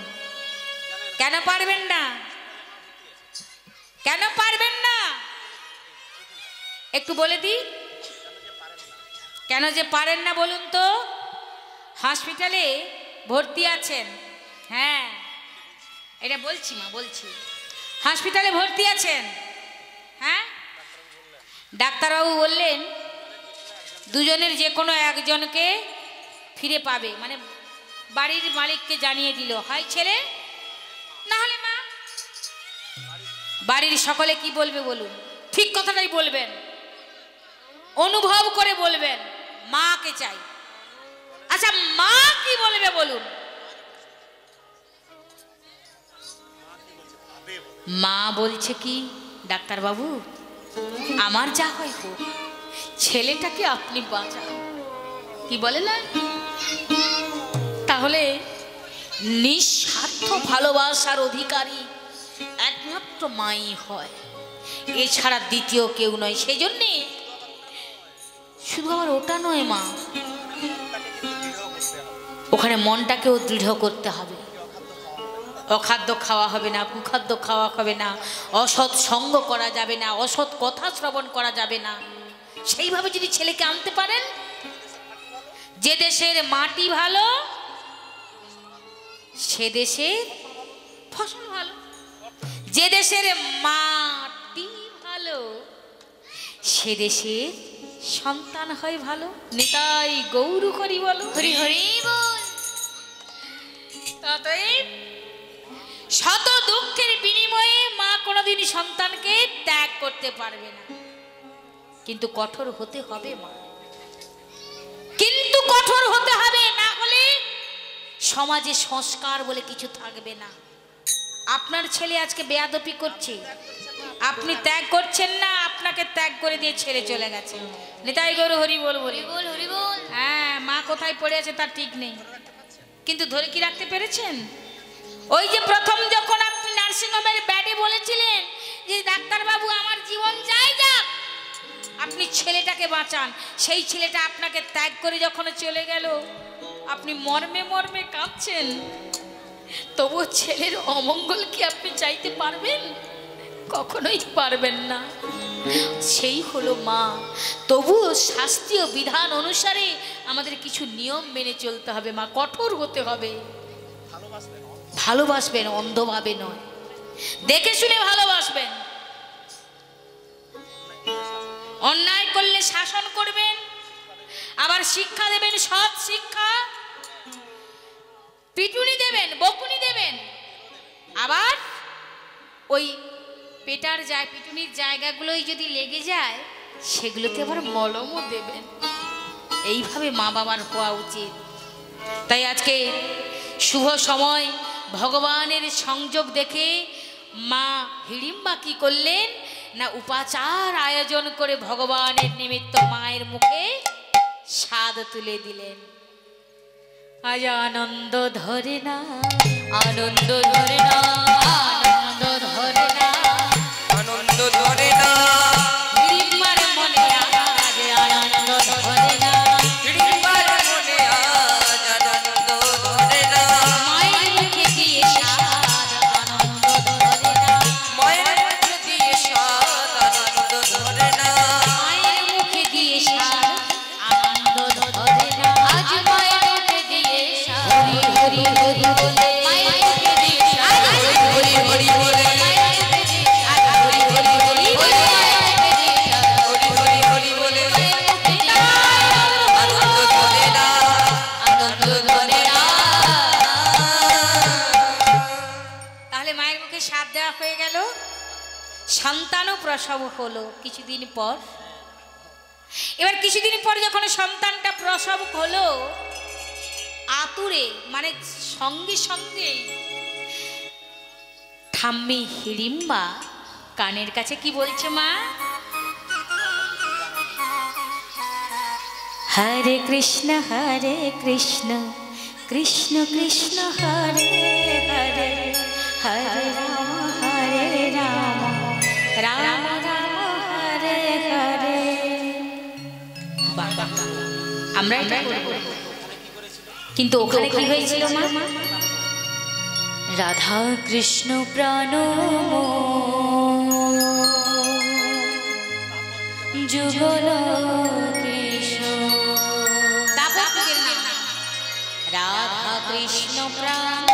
কেন পারবেন না? কেন পারবেন না একটু বলে দিই। কেন যে পারেন না বলুন তো? হসপিটালে ভর্তি আছেন। হ্যাঁ, এটা বলছি মা, বলছি। হসপিটালে ভর্তি আছেন। হ্যাঁ, ডাক্তারবাবু বললেন দুজনের যে কোনো একজনকে ফিরে পাবে, মানে বাড়ির মালিককে জানিয়ে দিল, হয় ছেলে না হলে মা। বাড়ির সকলে কি বলবে বলুন? ঠিক কথাটাই বলবেন, অনুভব করে বলবেন, মাকে চাই। আচ্ছা, মা কি বলবে বলুন? মা বলছে কি, ডাক্তারবাবু আমার যা হয় হোক, ছেলেটাকে আপনি বাঁচান। কি বলে না? তাহলে নিঃস্বার্থ ভালোবাসার অধিকারী একমাত্র মাই হয়, এছাড়া দ্বিতীয় কেউ নয়। সেই জন্যে শুধু আমার ওটা নয় মা, ওখানে মনটাকেও দৃঢ় করতে হবে। অখাদ্য খাওয়া হবে না, কুখাদ্য খাওয়া হবে না, অসৎ সঙ্গ করা যাবে না, অসৎ কথা শ্রবণ করা যাবে না। সেইভাবে যদি ছেলেকে আনতে পারেন, যে দেশের মাটি ভালো সে দেশের ফসল ভালো, যে দেশের মাটি ভালো সে দেশের সন্তান হয় ভালো। নিতাই গৌর হরি বল, হরি হরি বল। অতএব শত দুঃখের বিনিময়ে মা কোনোদিন সন্তানকে ত্যাগ করতে পারবে না, কিন্তু কঠোর হতে হবে মা, কিন্তু কঠোর হতে হবে, না হলে সমাজে সংস্কার বলে কিছু থাকবে না। আপনার ছেলে আজকে বেয়াদপি করছে, আপনি ত্যাগ করছেন না, আপনাকে ত্যাগ করে দিয়ে ছেড়ে চলে গেছে। নিতাই গৌর হরি বল, হরি বল, হরি বল। হ্যাঁ, মা কোথায় পড়ে আছে তার ঠিক নেই, কিন্তু ধরে কি রাখতে পেরেছেন? ওই যে প্রথম যখন আপনি নার্সিংহোমের ব্যাডে বলেছিলেন যে ডাক্তারবাবু আমার জীবন যায় যাক, আপনি ছেলেটাকে বাঁচান, সেই ছেলেটা আপনাকে ত্যাগ করে যখন চলে গেল, আপনি মর্মে মর্মে কাঁদছেন, তবু ছেলের অমঙ্গল কি আপনি চাইতে পারবেন? কখনোই পারবেন না। সেই হলো মা। তবুও শাস্ত্রীয় বিধান অনুসারে আমাদের কিছু নিয়ম মেনে চলতে হবে মা, কঠোর হতে হবে। ভালোবাসবেন, অন্ধভাবে নয়, দেখে শুনে ভালোবাসবেন। অন্যায় করলে শাসন করবেন, আবার শিক্ষা দেবেন, সৎ শিক্ষা। পিটুনি দেবেন, বকুনি দেবেন, আবার ওই পেটার যায় পিটুনির জায়গাগুলোই যদি লেগে যায় সেগুলোতে আবার মলমও দেবেন। এইভাবে মা বাবার হওয়া উচিত। তাই আজকে শুভ সময়, ভগবানের সংযোগ দেখে মা হিড়িম্বা কি করলেন না, উপাচার আয়োজন করে ভগবানের নিমিত্ত মায়ের মুখে স্বাদ তুলে দিলেন। আজ আনন্দ ধরে না, আনন্দ ধরে না, আনন্দ ধরে না, আনন্দ ধরে না, হিড়িম্বার মনে আজ আনন্দ ধরে না, হিড়িম্বার মনে আজ আনন্দ ধরে না, মায়ের মুখে দিয়ে স্বাদ আনন্দ ধরে না, মায়ের মুখে দিয়ে স্বাদ আনন্দ ধরে না, মায়ের মুখে দিয়ে স্বাদ আনন্দ ধরে না। আজ মায়ের মুখে দিয়ে স্বাদ হরি হরি হরি বলে, মায়ের মুখে দিয়ে স্বাদ হরি হরি বলে, হরি হরি হরি বলে, হরি হরি হরি বলে, আনন্দ ধরে না, আনন্দ ধরে না। তাহলে মায়ের মুখে স্বাদ দেওয়া হয়ে গেল, সন্তানও প্রসব হলো কিছুদিন পর। এবার কিছুদিন পর যখন সন্তানটা প্রসব হলো, আতুরে মানে সঙ্গে সঙ্গে ঠাম্মি হিড়িম্বা কানের কাছে কি বলছে মা? হরে কৃষ্ণ কৃষ্ণ কৃষ্ণ হরে হরে হরে রাম রাম রাম হরে হরে। আমরা এটা করব, কিন্তু ওখানে কি হয়েছিল মা? রাধা কৃষ্ণ প্রাণ যুগল রাধা কৃষ্ণ প্রাণ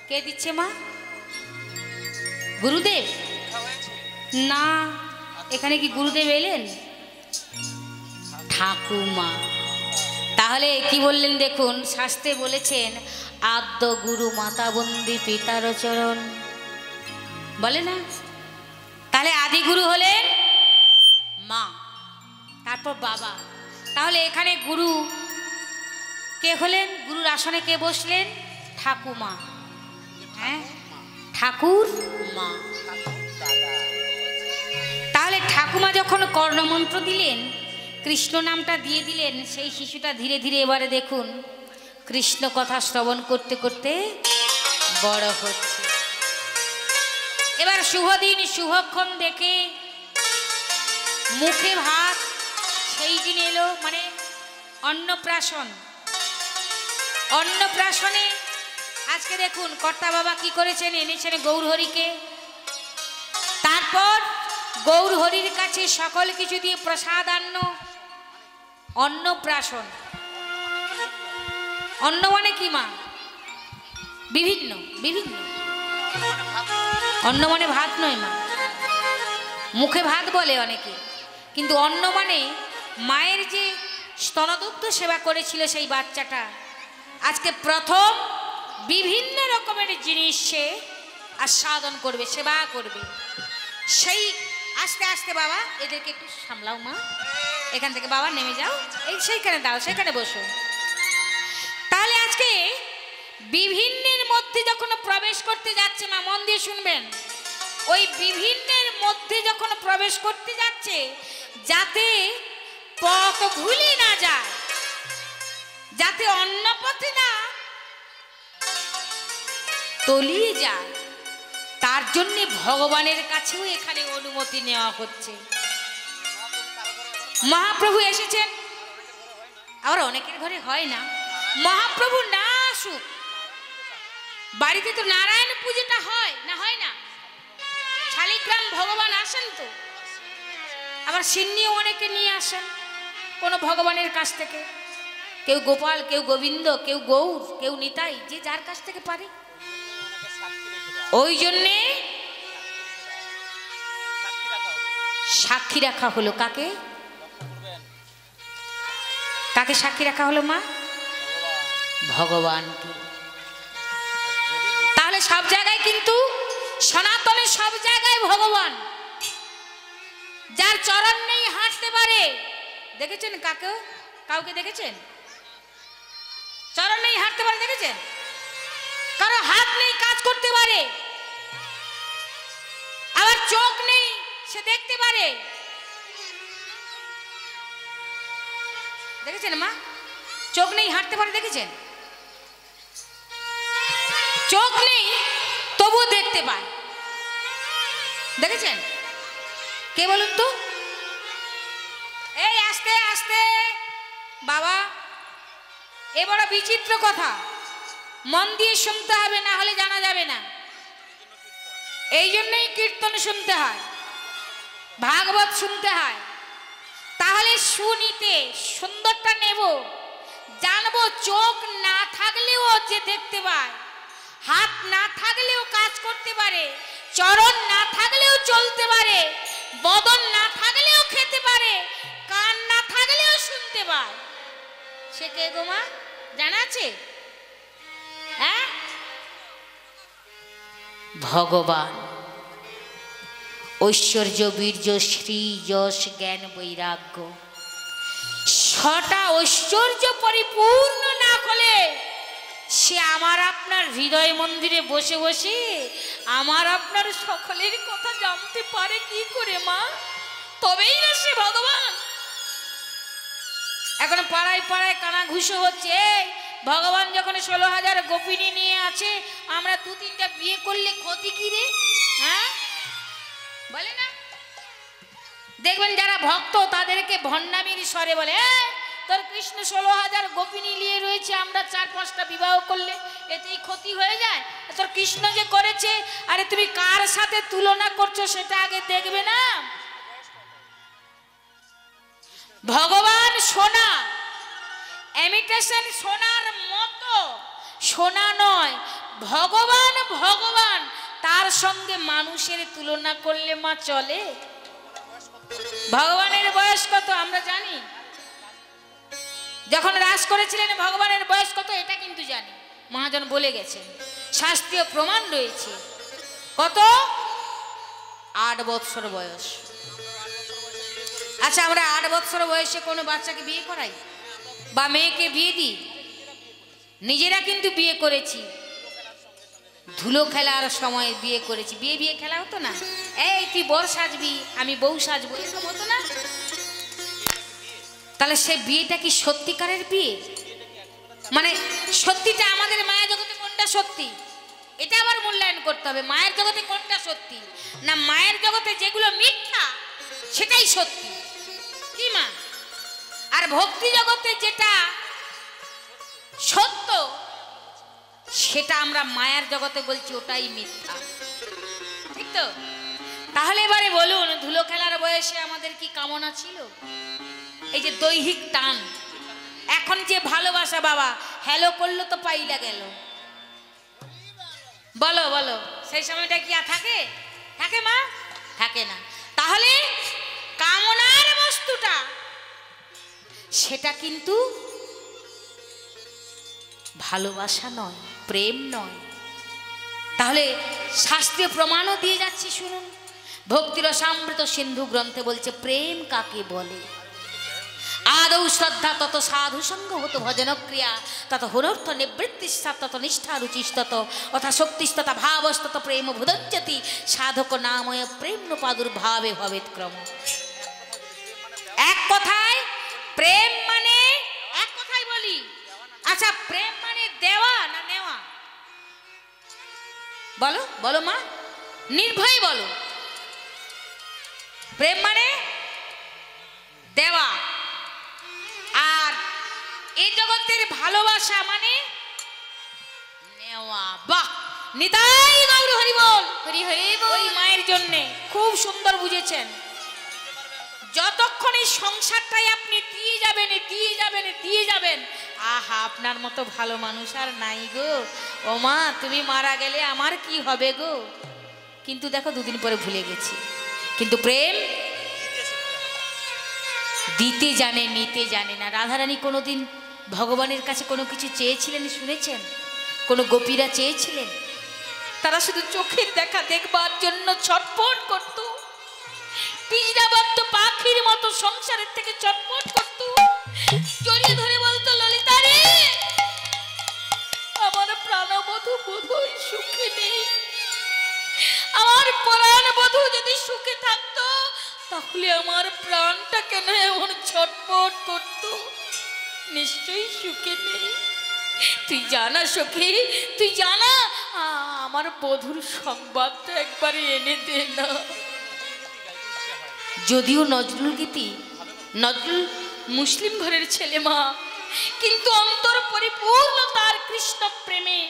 কে দিচ্ছে মা? গুরুদেব? না, এখানে কি গুরুদেব এলেন? ঠাকুমা। তাহলে কি বললেন দেখুন, শাস্ত্রে বলেছেন আদ্য গুরু মাতা বন্দি পিতার চরণ, বলে না? তাহলে আদি গুরু হলেন মা, তারপর বাবা। তাহলে এখানে গুরু কে হলেন? গুরুর আসনে কে বসলেন? ঠাকুমা। হ্যাঁ, ঠাকুর মা। তাহলে ঠাকুমা যখন কর্ণমন্ত্র দিলেন, কৃষ্ণ নামটা দিয়ে দিলেন, সেই শিশুটা ধীরে ধীরে এবারে দেখুন কৃষ্ণ কথা শ্রবণ করতে করতে বড় হচ্ছে। এবার শুভ দিন শুভক্ষণ দেখে মুখে ভাত সেই দিন এলো, মানে অন্নপ্রাশন। অন্নপ্রাশনে আজকে দেখুন কর্তা বাবা কি করেছেন, এনেছেন গৌরহরিকে। তারপর গৌরহরির কাছে সকল কিছু দিয়ে প্রসাদান্ন, অন্নপ্রাশন। অন্ন মানে কি মা? বিভিন্ন বিভিন্ন। অন্ন মানে ভাত নয় মা, মুখে ভাত বলে অনেকে, কিন্তু অন্ন মানে মায়ের যে স্তনদুগ্ধ সেবা করেছিল সেই বাচ্চাটা আজকে প্রথম বিভিন্ন রকমের জিনিস সে আস্বাদন করবে, সেবা করবে। সেই আস্তে আস্তে বাবা এদেরকে একটু সামলাও মা, এখান থেকে বাবা নেমে যাও, এই সেইখানে দাও, সেখানে বসো। তাহলে আজকে বিভিন্নের মধ্যে যখন প্রবেশ করতে যাচ্ছে, মা মন দিয়ে শুনবেন, ওই বিভিন্নের মধ্যে যখন প্রবেশ করতে যাচ্ছে যাতে পথ ভুলে না যায়, যাতে অন্য পথে না তলিয়ে যায়, তার জন্য ভগবানের কাছেও এখানে অনুমতি নেওয়া হচ্ছে। মহাপ্রভু এসেছেন, আবার অনেকের ঘরে হয় না। মহাপ্রভু না আসুক, বাড়িতে তো নারায়ণ পুজোটা হয় না, হয় না? শালিগ্রাম ভগবান আসেন তো, আবার সিন্নিও অনেকে নিয়ে আসেন কোনো ভগবানের কাছ থেকে, কেউ গোপাল, কেউ গোবিন্দ, কেউ গৌর, কেউ নিতাই, যে যার কাছ থেকে পারে। ওই জন্যে সাক্ষী রাখা হলো। কাকে? কাকে সাক্ষী রাখা হলো মা? ভগবানকে। তাহলে সব জায়গায় কিন্তু সনাতনে সব জায়গায় ভগবান, যার চরণ নেই হাঁটতে পারে। দেখেছেন কাকে? কাউকে দেখেছেন চরণ নেই হাঁটতে পারে? দেখেছেন? কারো হাত নেই কাজ করতে পারে, আবার চোখ নেই সে দেখতে পারে। দেখেছেন মা? চোখ নেই হাঁটতে পারে, দেখেছেন? চোখ নেই তবু দেখতে পায়, দেখেছেন? কে বলুন তো? এই আস্তে আস্তে বাবা, এ বড় বিচিত্র কথা, মন দিয়ে শুনতে হবে, না হলে জানা যাবে না। এই জন্যই কীর্তন শুনতে হয়, ভাগবত শুনতে হয়, তাহলে শুনিতে সুন্দরটা নেব, জানবো। চোখ না থাকলেও যে দেখতে পায়, হাত না থাকলেও কাজ করতে পারে, চরণ না থাকলেও চলতে পারে, বদন না থাকলেও খেতে পারে, কান না থাকলেও শুনতে পায়, সে কে গো মা? জানা আছে? হ্যাঁ, ভগবান। ঐশ্বর্য, বীর্য, শ্রী, যশ, জ্ঞান, বৈরাগ্য, ছটা ঐশ্বর্য পরিপূর্ণ না হলে সে আমার আপনার হৃদয় মন্দিরে বসে বসে আমার আপনার সকলের কথা জানতে পারে কি করে মা? তবেই না সে ভগবান। এখন পাড়ায় পাড়ায় কানাঘুষো হচ্ছে, ভগবান যখন 16,000 গোপিনী নিয়ে আছে, আমরা 2-3টা বিয়ে করলে ক্ষতি কি রে? হ্যাঁ, বলে না? দেখবেন যারা ভক্ত তাদেরকে ভণ্ডামির স্বরে বলে, তোর কৃষ্ণ 16,000 গোপিনী নিয়ে রয়েছে, আমরা 4-5টা বিবাহ করলে এতেই ক্ষতি হয়ে যায়। তোর কৃষ্ণ যে করেছে, আরে তুমি কার সাথে তুলনা করছো সেটা আগে দেখবে না। ভগবান সোনা, ইমিটেশন সোনার মতো সোনা নয়, ভগবান ভগবান, তার সঙ্গে মানুষের তুলনা করলে মা চলে? ভগবানের বয়স কত আমরা জানি? যখন রাস করেছিলেন ভগবানের বয়স কত এটা কিন্তু জানি, মহাজন বলে গেছেন, শাস্ত্রীয় প্রমাণ রয়েছে। কত? 8 বৎসর বয়স। আচ্ছা, আমরা 8 বৎসর বয়সে কোনো বাচ্চাকে বিয়ে করাই বা মেয়েকে বিয়ে দিই? নিজেরা কিন্তু বিয়ে করেছি, ধুলো খেলার সময় বিয়ে করেছি। বিয়ে খেলা হতো না, এই তুই বর সাজবি আমি বউ সাজবো, এসব হতো না? তাহলে সে বিয়েটা কি সত্যিকারের বিয়ে? মানে সত্যিটা আমাদের মায়া জগতে কোনটা সত্যি, এটা আবার মূল্যায়ন করতে হবে। মায়ের জগতে কোনটা সত্যি, না মায়ের জগতে যেগুলো মিথ্যা সেটাই সত্যি, কি মা? আর ভক্তি জগতে যেটা সত্য সেটা আমরা মায়ের জগতে বলছি ওটাই মিথ্যা, ঠিক তো? তাহলে এবারে বলুন, ধুলো খেলার বয়সে আমাদের কি কামনা ছিল? এই যে দৈহিক টান, এখন যে ভালোবাসা, বাবা হ্যালো করলো তো পাইলা গেল, বলো বলো, সেই সময়টা কি আর থাকে? থাকে মা? থাকে না। তাহলে কামনার বস্তুটা সেটা কিন্তু ভালোবাসা নয়, প্রেম নয়। তাহলে শাস্ত্রীয় প্রমাণও দিয়ে যাচ্ছি, শুনুন। ভক্তিরসামৃত সিন্ধু গ্রন্থে বলছে প্রেম কাকে বলে। আদৌ শ্রদ্ধা তত সাধু সঙ্গ হতো ভজন ক্রিয়া, তত হনর্থ নিবৃত্তিস্তা তত নিষ্ঠা রুচিস্তত অথা শক্তিস্ততা ভাবস্তত প্রেম ভুদঞ্জতি সাধক নাময় প্রেম প্রাদুর্ভাবে ভবেৎ ক্রম। এক কথায় প্রেম মানে, এক কথায় বলি, আচ্ছা প্রেম মানে দেওয়া না নেওয়া? বলো বলো মা, নির্ভয় বলো। প্রেম মানে দেওয়া, আর এই জগতের ভালোবাসা মানে নেওয়া। বাহ, নিতাই গৌর হরি বল, হরি হরি বল। ওই মায়ের জন্যে খুব সুন্দর বুঝেছেন। যতক্ষণ এই সংসারটাই আপনি দিয়ে যাবেন দিয়ে যাবেন দিয়ে যাবেন, আহা আপনার মতো ভালো মানুষ আর নাই গো। ও মা, তুমি মারা গেলে আমার কি হবে গো? কিন্তু দেখো 2 দিন পরে ভুলে গেছি। কিন্তু প্রেম দিতে জানে, নিতে জানে না। রাধারানী কোনোদিন ভগবানের কাছে কোনো কিছু চেয়েছিলেন শুনেছেন? কোনো গোপীরা চেয়েছিলেন? তারা শুধু চোখের দেখা দেখবার জন্য ছটফট করত, পিঁজরাবদ্ধ পাখির মতো সংসারের থেকে ছটফট করত, জড়িয়ে ধরে বলতো, ললিতা রে, আমার প্রাণবধূ বোধহয় সুখে নেই, আমার প্রাণবধূ যদি সুখে থাকতো তাহলে আমার প্রাণটা কেন এমন ছটফট করত? নিশ্চয়ই সুখে নেই। তুই জানা সখী, তুই জানা, আমার বধূর সংবাদটা একবারে এনে দে না। যদিও নজরুল গীতি, নজরুল মুসলিম ঘরের ছেলে মা, কিন্তু অন্তর পরিপূর্ণ তার কৃষ্ণ প্রেমে।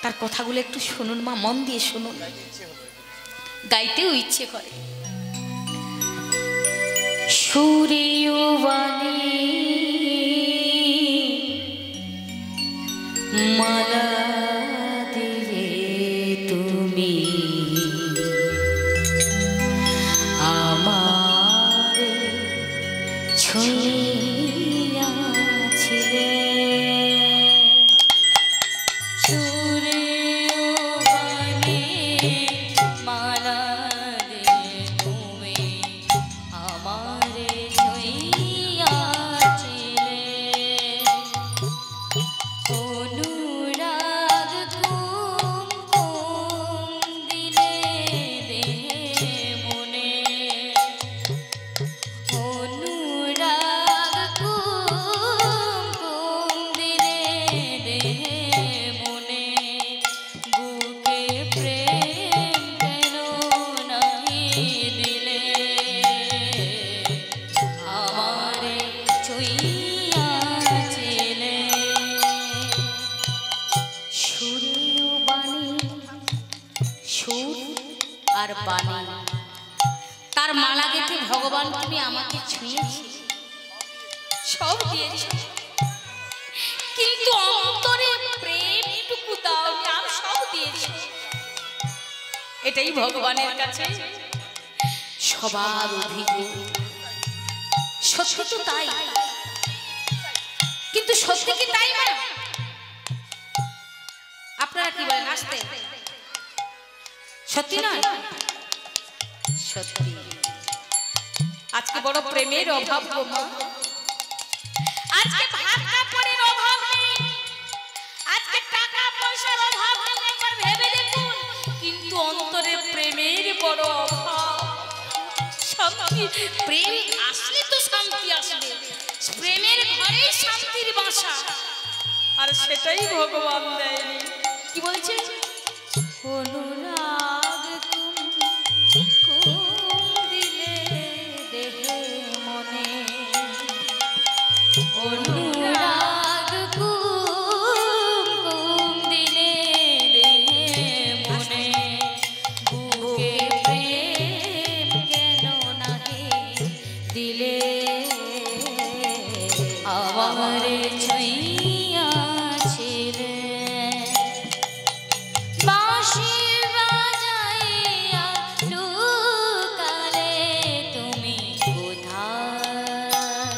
তার কথাগুলো একটু শুনুন মা, মন দিয়ে শুনুন, গাইতেও ইচ্ছে করে। সুরেও বাণী মালা দিলে তুমি আমারে ছুঁইয়াছিলে। আর বাণী, তার মালা গেঁথে ভগবান তুমি আমাকে ছুঁয়েছি, সব দিয়েছ, কিন্তু এটাই ভগবানের কাছে সবার অভিযোগ। সত্যি তো তাই, কিন্তু সত্যি কি তাই না? আপনারা কি বলেন? আসতে সত্যি নয়? সত্যি। আজকে বড় প্রেমের অভাব গো মা, আজকে ভাত কাপড়ের অভাব নেই, আজকে টাকা পয়সার অভাব নেই, একবার ভেবে দেখুন, কিন্তু অন্তরে প্রেমের বড় অভাব। শান্তি, প্রেম আসলে তো শান্তি আসবে, প্রেমের ঘরেই শান্তির বাসা, আর সেটাই ভগবান দেয়নি। কি বলছে? অনুরাগ দিলে দেহে মনে, অনুরাগ কুম দিলে দেহে মনে, বুকে প্রেম কেন নাহি দিলে, আমারে ছুঁইয়াছিলে বাঁশি বাজাইয়া লুকালে তুমি কোথায়,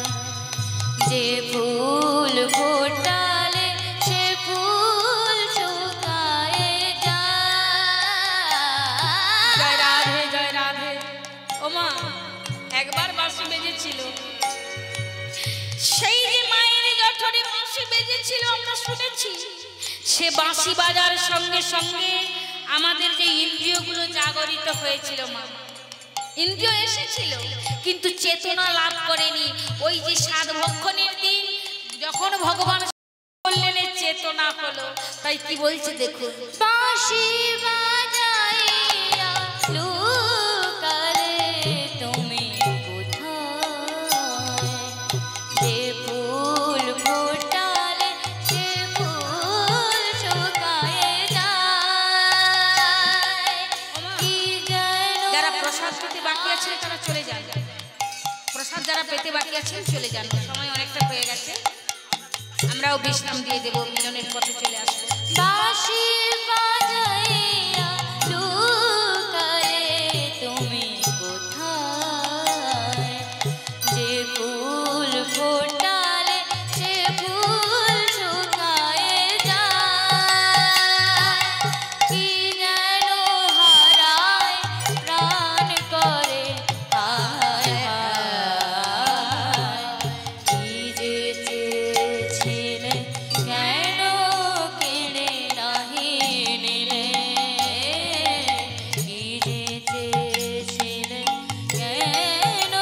যে ফুল ফোটালে সে ফুল শুকায়ে যায়। জয় রাধে, জয় রাধে। ও মা, একবার বাঁশি বেজেছিল, সেই যে মায়ের জঠরে বাঁশি বেজেছিল আমরা শুনেছি, সে বাঁশি বাজার সঙ্গে সঙ্গে আমাদের যে ইন্দ্রিয়গুলো জাগরিত হয়েছিল মা, ইন্দ্রিয় এসেছিল কিন্তু চেতনা লাভ করেনি। ওই যে সাত ভক্ষণের দিন যখন ভগবান বললেন চেতনা হলো, তাই কি বলছে দেখুন, বাঁশি বাজাইয়া লুকালে তুমি কোথায়, যে ফুল ফোটালে সে ফুল শুকায়ে যায়। কি যেন যারা প্রসাদ পেতে বাকি আছে তারা চলে যান, প্রসাদ যারা পেতে বাকি আছেন চলে যান, সময় অনেকটা হয়ে গেছে, আমরাও বিশ্রাম দিয়ে দেবো, মিলনের পথে চলে আসবো। বাঁশি বাজাইয়া লুকালে তুমি কোথায়, যে ফুল ফোটালে সে ফুল শুকায়ে যায়। কি যেন হারায় প্রাণ করে হায় হায়, কি যে চেয়েছিলে কেন কেড়ে নাহি নিলে, কি যে চেয়েছিলে কেন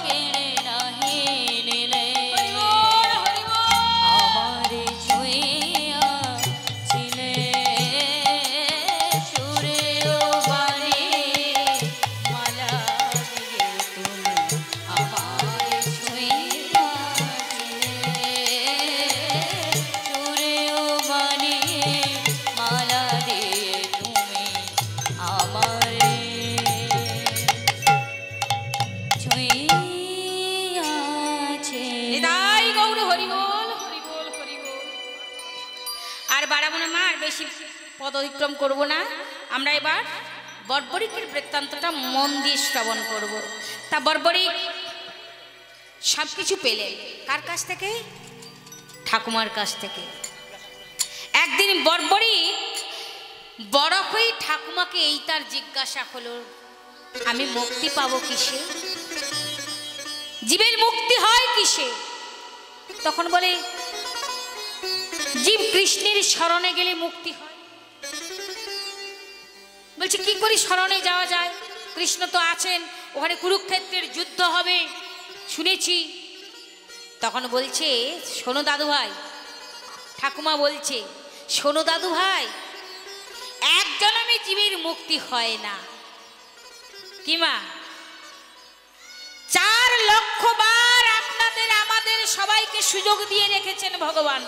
কেড়ে নাহি নিলে, আমারে ছুঁইয়াছিলে সুরে ও বাণী মালা দিয়ে তুমি, আমারে ছুঁইয়াছিলে সুরে ও বাণী মালা দিয়ে তুমি, আমারে ছুঁইয়াছিলে। নিতাই গৌর হরি বল, হরি বল, হরি বল। আর বাড়াবো না মা, আর বেশি পদ অতিক্রম করবো না, আমরা এবার বর্বরিকের বৃত্তান্তটা মন দিয়ে শ্রবণ করব। তা বর্বরিক সব কিছু পেলেন কার কাছ থেকে? ঠাকুমার কাছ থেকে। একদিন বর্বরিক বড় হয়ে ঠাকুমাকে এই তার জিজ্ঞাসা হলো, আমি মুক্তি পাবো কিসে, জীবের মুক্তি হয় কিসে? তখন বলে, জীব কৃষ্ণের শরণে গেলে মুক্তি হয়। বলছে কি করে শরণে যাওয়া যায়? কৃষ্ণ তো আছেন, ওখানে কুরুক্ষেত্রের যুদ্ধ হবে শুনেছি। তখন বলছে, শোনো দাদু ভাই, ঠাকুমা বলছে, শোনো দাদু ভাই, এক জন্মে জীবের মুক্তি হয় না। কি মা? 4 লক্ষ বার আপনাদের আমাদের সবাইকে সুযোগ দিয়ে রেখেছেন ভগবান,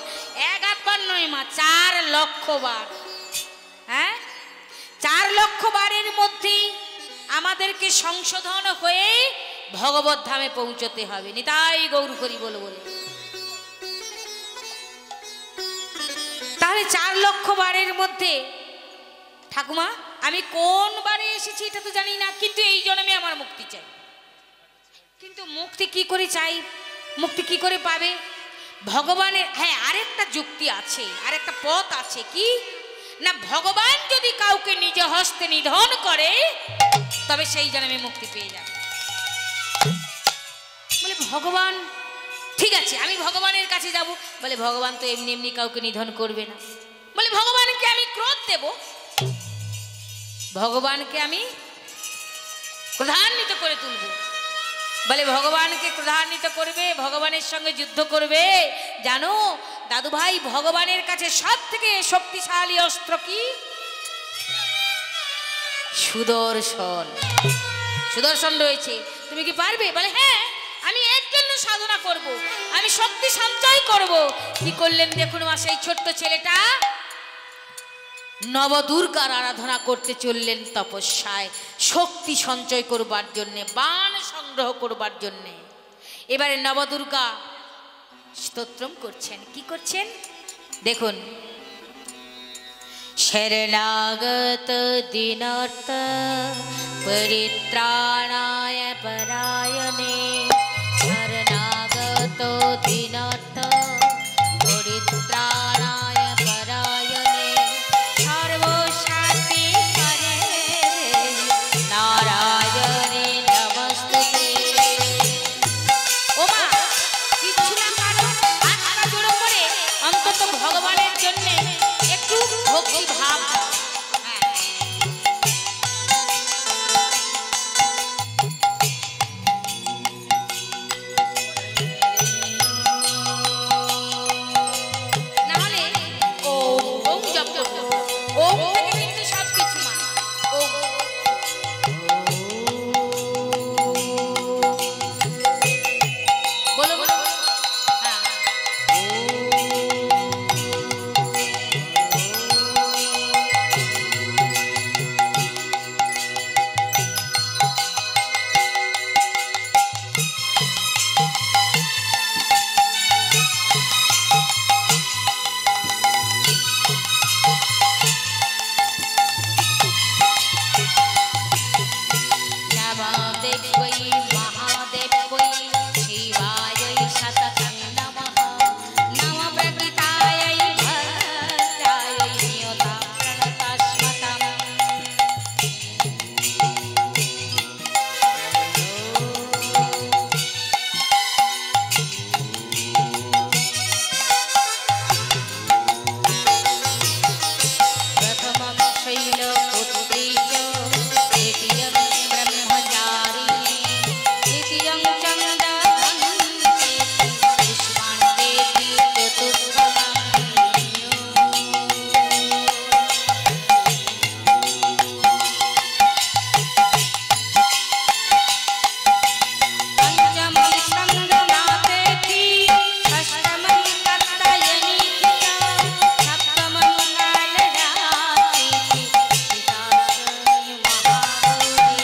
1 বার নয় মা, 4 লক্ষ বার। হ্যাঁ, 4 লক্ষ বারের মধ্যে আমাদেরকে সংশোধন হয়ে ভগবত ধামে পৌঁছতে হবে। নিতাই গৌর হরি বল বলে। তাহলে 4 লক্ষ বারের মধ্যে ঠাকুমা আমি কোন বারে এসেছি এটা তো জানি না, কিন্তু এই জন্মে আমার মুক্তি চাই। কিন্তু মুক্তি কি করে চাই, মুক্তি কি করে পাবে? ভগবানের, হ্যাঁ আরেকটা যুক্তি আছে, আরেকটা পথ আছে। কি না, ভগবান যদি কাউকে নিজ হস্তে নিধন করে তবে সেই জন্মে মুক্তি পেয়ে যাবে। বলে ভগবান, ঠিক আছে আমি ভগবানের কাছে যাব। বলে ভগবান তো এমনি এমনি কাউকে নিধন করবে না। বলে ভগবানকে আমি ক্রোধ দেব, ভগবানকে আমি ক্রোধান্বিত করে তুলব। বলে ভগবানকে ক্রোধান্বিত করবে, ভগবানের সঙ্গে যুদ্ধ করবে। জানো দাদু ভাই, ভগবানের কাছে সব থেকে শক্তিশালী অস্ত্র কি? সুদর্শন। সুদর্শন রয়েছে, তুমি কি পারবে? বলে হ্যাঁ, আমি এর জন্য সাধনা করব, আমি শক্তি সঞ্চয় করব। কি করলেন দেখুন মা, সেই ছোট্ট ছেলেটা নবদুর্গার আরাধনা করতে চললেন তপস্যায়, শক্তি সঞ্চয় করবার জন্যে, বাণ সংগ্রহ করবার জন্যে। এবারে নবদুর্গা স্তোত্রম করছেন। কি করছেন দেখুন। शरणागत दीनार्थ परित्राणाय परायणे शरणागत दीनार्थ परित्राणाय परायणे सर्वशान्ति करे नारायणे नमस्ते। ও মা, কিচ্ছু না পারো, হাতটা জোড়ো করে অন্তত ভগবানের জন্য একটু ভক্তি ভাব দাও। হ্যাঁ। না হলে ওম ওম জপ করো, ওম থেকে কিন্তু সব কিছু মা। ওম। বলো বলো। হ্যাঁ। नमोदेव्यै महादेव्यै शिवायै शततं नमः नमः प्रकृतायै भद्रायै नियतां प्रणतस्मतम्। प्रथमं शैलपुत्री च द्वितीयं ब्रह्मचारिणी तृतीयं चन्द्रघण्टेति पुष्पाण्डेति चतुर्थमम्। पंचमं स्कन्दमातेति षष्ठमं कात्यायनीति च सप्तमं कालरात्रिति पिताश्रय महागौरी।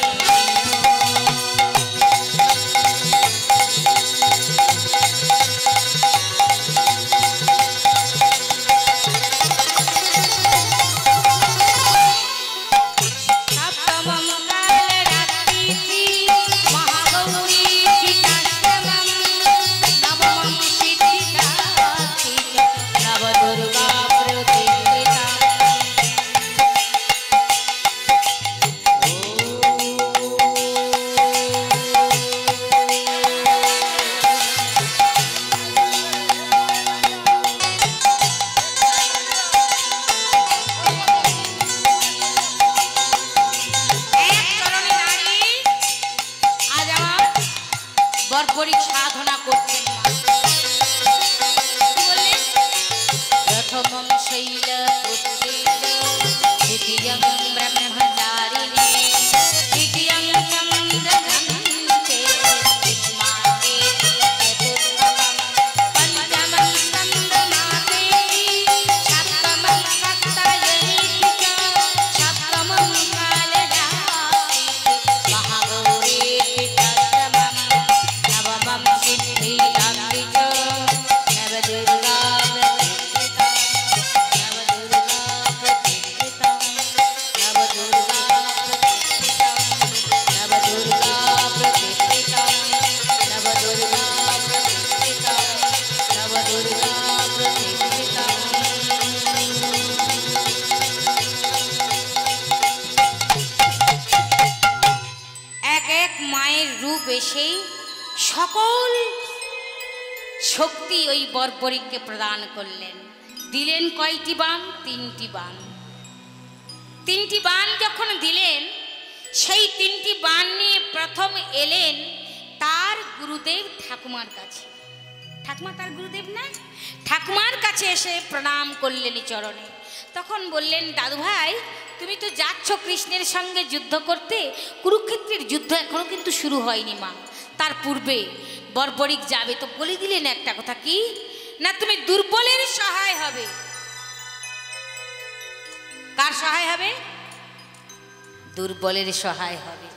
सप्तमं कालरात्रिति महागौरी पिताश्रमं नवमं सिद्धिदात्री च नवदुर्गा प्रतिष्ठिता। এক চরণে নারী আজ আমার বর্বরিক সাধনা করছেন মা। কি বললেন? प्रथमं शैलपुत्री च द्वितीयं ब्रह्मचारिणी तृतीयं चन्द्रघण्टेति पुष्पाण्डेति चतुर्थमम्। पञ्चमं स्कन्दमातेति सप्तमं कात्यायनीति च सप्तमं कालरात्रिति महागौरी पिताश्रमम् नवमं सिद्धिदात्री च नवदुर्गा प्रतिष्ठिता। नवदुर्गा प्रतिष्ठिता। সকল শক্তি ওই বর্বরিককে প্রদান করলেন। দিলেন কয়টি বাণ? 3টি বাণ। 3টি বাণ যখন দিলেন, সেই 3টি বাণ নিয়ে প্রথম এলেন তার গুরুদেব ঠাকুমার কাছে। ঠাকুমা তার গুরুদেব না, ঠাকুমার কাছে এসে প্রণাম করলেন চরণে। তখন বললেন, দাদু ভাই তুমি তো যাচ্ছ কৃষ্ণের সঙ্গে যুদ্ধ করতে, কুরুক্ষেত্রের যুদ্ধ এখনো কিন্তু শুরু হয়নি মা, তার পূর্বে বর্বরিক যাবে। তো বলে দিলেন একটা কথা, কি না তুমি দুর্বলের সহায় হবে। কার সহায় হবে? দুর্বলের সহায় হবে।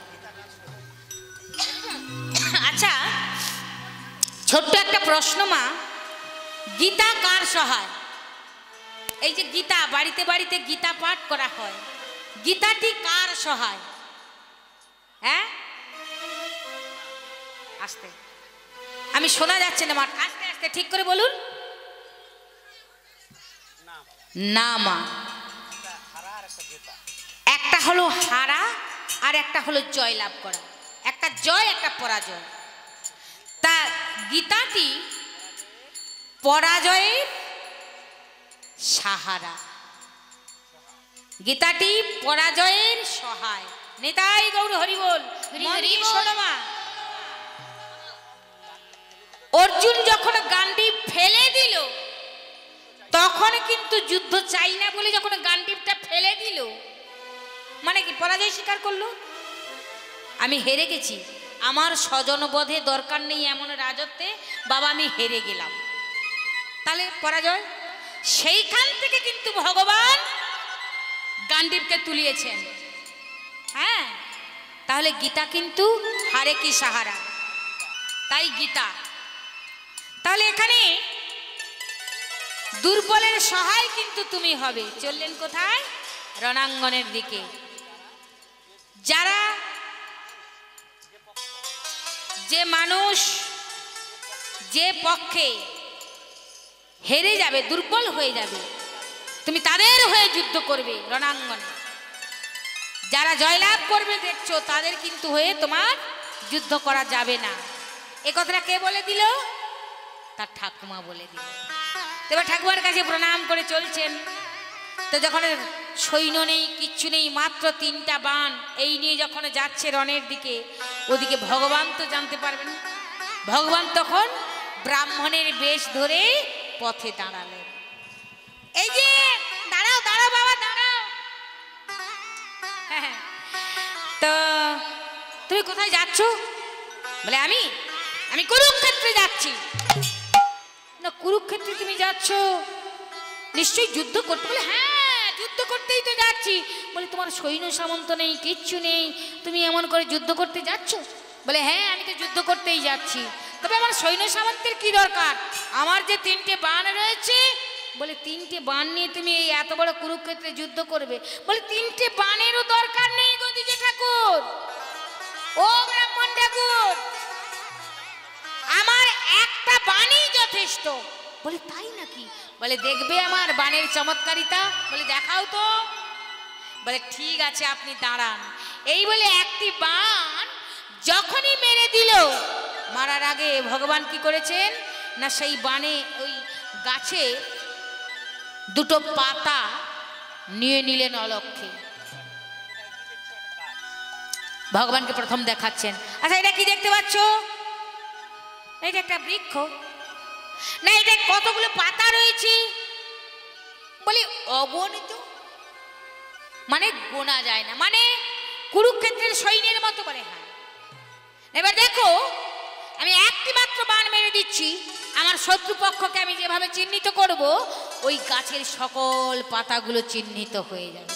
আচ্ছা, ছোট্ট একটা প্রশ্ন মা, গীতা কার সহায়? এই যে গীতা, বাড়িতে বাড়িতে গীতা পাঠ করা হয়, গীতাটি কার সহায়? হ্যাঁ, আস্তে, আমি শোনা যাচ্ছে না মা, আস্তে আস্তে ঠিক করে বলুন। না মা, একটা হলো হারা আর একটা হলো জয় লাভ করা, একটা জয় একটা পরাজয়। তা গীতাটি পরাজয়ের সাহারা, গীতাটি পরাজয়ের সহায়। নিতাই গৌর হরি বল। শোনো মা, অর্জুন যখন গান্ডীব ফেলে দিল, তখন কিন্তু যুদ্ধ চাই না বলে যখন গান্ডীবটা ফেলে দিল, মানে কি পরাজয় স্বীকার করলো, আমি হেরে গেছি, আমার স্বজনবধে দরকার নেই এমন রাজত্বে, বাবা আমি হেরে গেলাম, তাহলে পরাজয়। সেইখান থেকে কিন্তু ভগবান গান্ডীবকে তুলিয়েছেন। হ্যাঁ, তাহলে গীতা কিন্তু হারে কি সাহারা, তাই গীতা। তাহলে এখানে দুর্বলের সহায় কিন্তু তুমি হবে। চললেন কোথায়? রণাঙ্গনের দিকে। যারা, যে মানুষ যে পক্ষে হেরে যাবে, দুর্বল হয়ে যাবে, তুমি তাদের হয়ে যুদ্ধ করবে রণাঙ্গনে। যারা জয়লাভ করবে দেখছো, তাদের কিন্তু হয়ে তোমার যুদ্ধ করা যাবে না। এ কথাটা কে বলে দিল? তার ঠাকুমা বলে দিল। এবার ঠাকুমার কাছে প্রণাম করে চলছেন। তো যখন সৈন্য নেই, কিচ্ছু নেই, মাত্র 3টা বাণ, এই নিয়ে যখন যাচ্ছে রণের দিকে, ওদিকে ভগবান তো জানতে পারবেন। ভগবান তখন ব্রাহ্মণের বেশ ধরে পথে দাঁড়ালেন। এই যে দাঁড়াও দাঁড়াও বাবা দাঁড়াও। হ্যাঁ, তো তুমি কোথায় যাচ্ছ? বলে আমি আমি কুরুক্ষেত্রে যাচ্ছি। না, কুরুক্ষেত্রে তুমি যাচ্ছ, নিশ্চয়ই যুদ্ধ করতে? বলে হ্যাঁ, যুদ্ধ করতেই তো যাচ্ছি। বলে তোমার সৈন্য সামন্ত নেই, কিচ্ছু নেই, তুমি এমন করে যুদ্ধ করতে যাচ্ছ? বলে হ্যাঁ, আমি তো যুদ্ধ করতেই যাচ্ছি, তবে আমার সৈন্য সামন্তের কি দরকার, আমার যে 3টে বাণ রয়েছে। বলে 3টে বাণ নিয়ে তুমি এই এত বড় কুরুক্ষেত্রে যুদ্ধ করবে? বলে 3টে বাণেরও দরকার নেই গো দ্বিজ ঠাকুর, ও ব্রাহ্মণ ঠাকুর, আমার একটা বাণই যথেষ্ট। বলে তাই নাকি? বলে দেখবে আমার বাণের চমৎকারিতা? বলে দেখাও তো। বলে ঠিক আছে, আপনি দাঁড়ান। এই বলে একটি বাণ যখনই মেরে দিল, মারার আগে ভগবান কি করেছেন না, সেই বাণে ওই গাছে 2টো পাতা নিয়ে নিলেন অলক্ষে। ভগবানকে প্রথম দেখাচ্ছেন। আচ্ছা, এটা কি দেখতে পাচ্ছ? এটা একটা বৃক্ষ না, এটা কতগুলো পাতা রয়েছে? বলি অগণিত, মানে গোনা যায় না, মানে কুরুক্ষেত্রের সৈন্যের মতো। বলে হ্যাঁ। এবার দেখো, আমি একটি মাত্র বাণ মেরে দিচ্ছি, আমার শত্রুপক্ষকে আমি যেভাবে চিহ্নিত করব, ওই গাছের সকল পাতাগুলো চিহ্নিত হয়ে যাবে।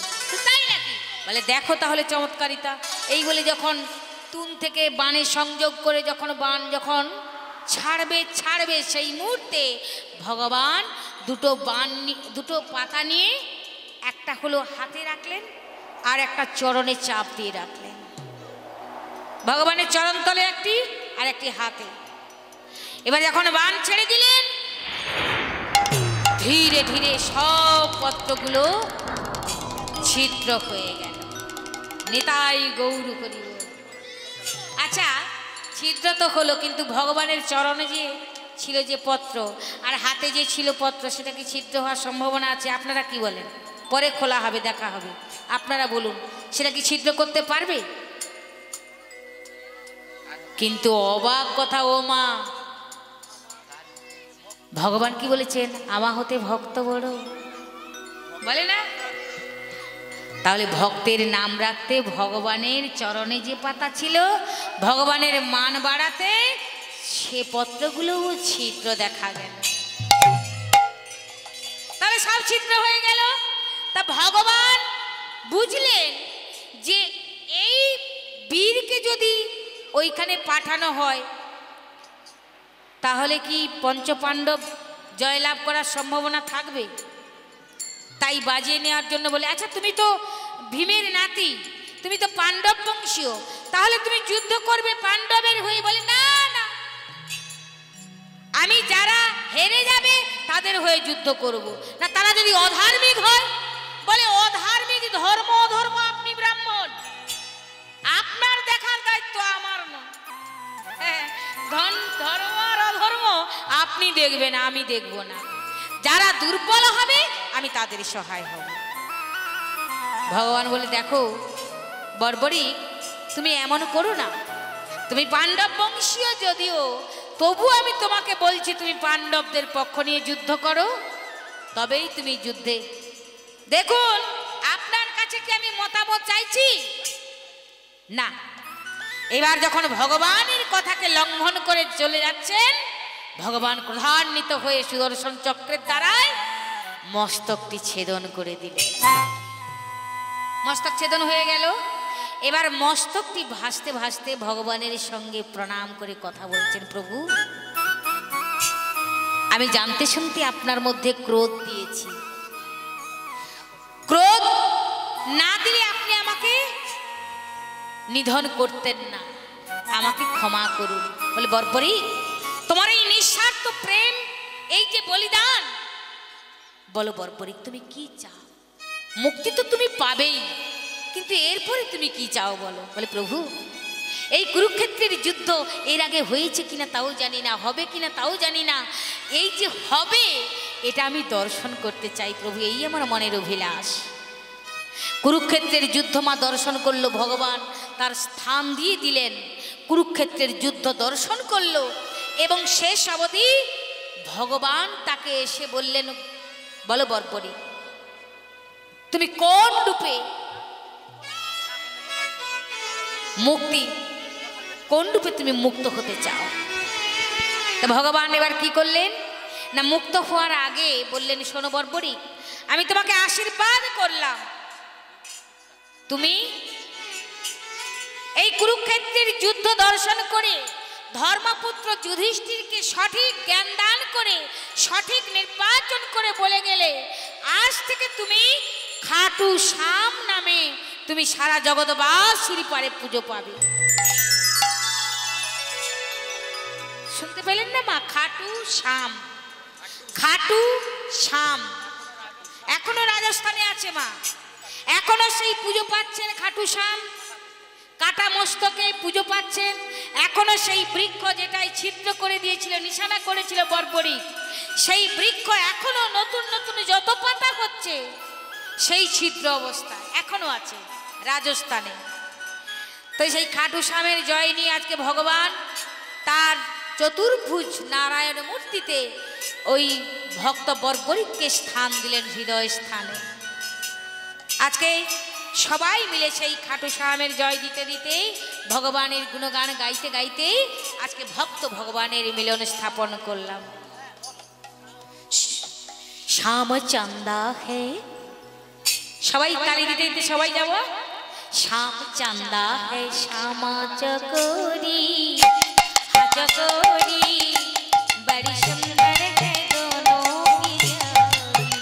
তাই নাকি? বলে দেখো তাহলে চমৎকারিতা। এই বলে যখন তুন থেকে বাণে সংযোগ করে যখন বাণ যখন ছাড়বে সেই মুহূর্তে ভগবান 2টো বাণ 2টো পাতা নিয়ে একটা হলো হাতে রাখলেন আর একটা চরণে চাপ দিয়ে রাখলেন। ভগবানের চরণ তলে একটি আর একটি হাতে। এবার যখন বাণ ছেড়ে দিলেন, ধীরে ধীরে সব পত্রগুলো ছিদ্র হয়ে গেল। নিতাই গৌর হরি। আচ্ছা, ছিদ্র তো হলো, কিন্তু ভগবানের চরণে যে ছিল যে পত্র আর হাতে যে ছিল পত্র, সেটা কি ছিদ্র হওয়ার সম্ভাবনা আছে? আপনারা কি বলেন? পরে খোলা হবে, দেখা হবে, আপনারা বলুন, সেটা কি ছিদ্র করতে পারবে? কিন্তু অবাক কথা ও মা, ভগবান কি বলেছেন? আমা হতে ভক্ত বড়, বলে না? তাহলে ভক্তের নাম রাখতে ভগবানের চরণে যে পাতা ছিল, ভগবানের মান বাড়াতে সে পত্রগুলো ছিদ্র দেখা গেল। তাহলে সব ছিদ্র হয়ে গেল। তা ভগবান বুঝলেন যে এই বীরকে যদি ওইখানে পাঠানো হয়, তাহলে কি পঞ্চপাণ্ডব জয়লাভ করার সম্ভাবনা থাকবে? তাই বাজিয়ে নেওয়ার জন্য বলে, আচ্ছা তুমি তো ভীমের নাতি, তুমি তো পাণ্ডব বংশীয়, তাহলে তুমি যুদ্ধ করবে পাণ্ডবের হয়ে? বলে না না, আমি যারা হেরে যাবে তাদের হয়ে যুদ্ধ করব না। তারা যদি অধার্মিক হয়, বলে অধার্মিক ধর্ম অধর্ম আপনি ব্রাহ্মণ, আপনার দেখার দায়িত্ব আমার নয়। ধর্ম আর অধর্ম আপনি দেখবেন, আমি দেখব না। যারা দুর্বল হবে আমি তাদের সহায় হব। ভগবান বলে, দেখো বর্বরী, তুমি এমন করো না, তুমি পাণ্ডব বংশীয় যদিও, তবু আমি তোমাকে বলছি তুমি পাণ্ডবদের পক্ষ নিয়ে যুদ্ধ করো, তবেই তুমি যুদ্ধে। দেখুন, আপনার কাছে কি আমি মতামত চাইছি? না। এবার যখন ভগবানের কথাকে লঙ্ঘন করে চলে যাচ্ছেন, ভগবান ক্রোধান্বিত হয়ে সুদর্শন চক্রের দ্বারায় মস্তকটি ছেদন করে দিলেন। মস্তক ছেদন হয়ে গেল। এবার মস্তকটি ভাসতে ভাসতে ভগবানের সঙ্গে প্রণাম করে কথা বলছেন, প্রভু আমি জানতে শুনতে আপনার মধ্যে ক্রোধ দিয়েছি, ক্রোধ না দিলে আপনি আমাকে নিধন করতেন না, আমাকে ক্ষমা করুন। বলে, বর্বরী, তোমার এই নিঃস্বার্থ প্রেম, এই যে বলিদান, বলো বর্বরী তুমি কি চাও? মুক্তি তো তুমি পাবেই, কিন্তু এরপরে তুমি কি চাও বলো। বলে, প্রভু এই কুরুক্ষেত্রের যুদ্ধ এর আগে হয়েছে কিনা তাও জানি না, হবে কিনা তাও জানি না, এই যে হবে এটা আমি দর্শন করতে চাই প্রভু, এই আমার মনের অভিলাষ। কুরুক্ষেত্রের যুদ্ধ মা দর্শন করলো, ভগবান তার স্থান দিয়ে দিলেন, কুরুক্ষেত্রের যুদ্ধ দর্শন করলো এবং শেষ অবধি ভগবান তাকে এসে বললেন, বলো বর্বরী তুমি কোন রূপে মুক্তি, কোন রূপে তুমি মুক্ত হতে চাও? তা ভগবান এবার কি করলেন না, মুক্ত হওয়ার আগে বললেন, শোনো বর্বরী, আমি তোমাকে আশীর্বাদ করলাম, তুমি এই কুরুক্ষেত্রের যুদ্ধ দর্শন করে ধর্মপুত্র যুধিষ্ঠিরকে সঠিক জ্ঞান দান করে সঠিক নির্বাচন করে বলে গেলে, আজ থেকে তুমি খাটু শ্যাম নামে তুমি সারা জগৎবাসীর পারে পুজো পাবে। শুনতে পেলেন না মা? খাটু শ্যাম, খাটু শ্যাম এখনো রাজস্থানে আছে মা, এখনো সেই পুজো পাচ্ছেন খাটু শ্যাম, কাটা মস্তকে পুজো পাচ্ছেন এখনো। সেই বৃক্ষ যেটাই ছিদ্র করে দিয়েছিল, নিশানা করেছিল বর্বরী, সেই বৃক্ষ এখনো নতুন নতুন যত পাতা হচ্ছে সেই ছিদ্র অবস্থায় এখনো আছে রাজস্থানে। তো সেই খাটু শ্যামের জয় নিয়ে আজকে ভগবান তার চতুর্ভুজ নারায়ণ মূর্তিতে ওই ভক্ত বর্বরীকে স্থান দিলেন হৃদয় স্থানে। আজকে সবাই মিলে সেই খাটু শ্যামের জয় দিতে দিতে, ভগবানের গুণগান গাইতে গাইতে আজকে ভক্ত ভগবানের মিলন স্থাপন করলাম। শ্যাম চান্দা হে, সবাই তালি দিতে দিতে সবাই যাব। শ্যাম চান্দা হে শ্যামা চকোরি, চকোরি বড়ি সুন্দর হে দোনো কি जोड़ी।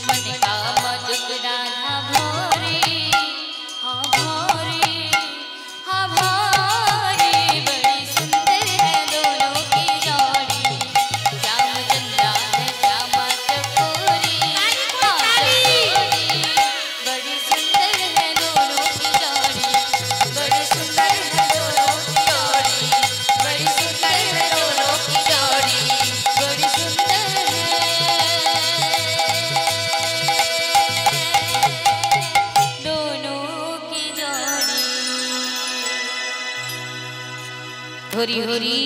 मन का मधुक राधा भोरे, हाँ भोरे, हाँ भोरे। बड़ी सुंदर है दोनों की जोड़ी, श्याम चंद्रा है श्यामा चकोरी, हाँ चकोरी। बड़ी सुंदर है दोनों की जोड़ी, बड़ी सुंदर है दोनों की जोड़ी, बड़ी सुंदर है दोनों की जोड़ी, बड़ी सुंदर है दोनों की जोड़ी। हरि हरि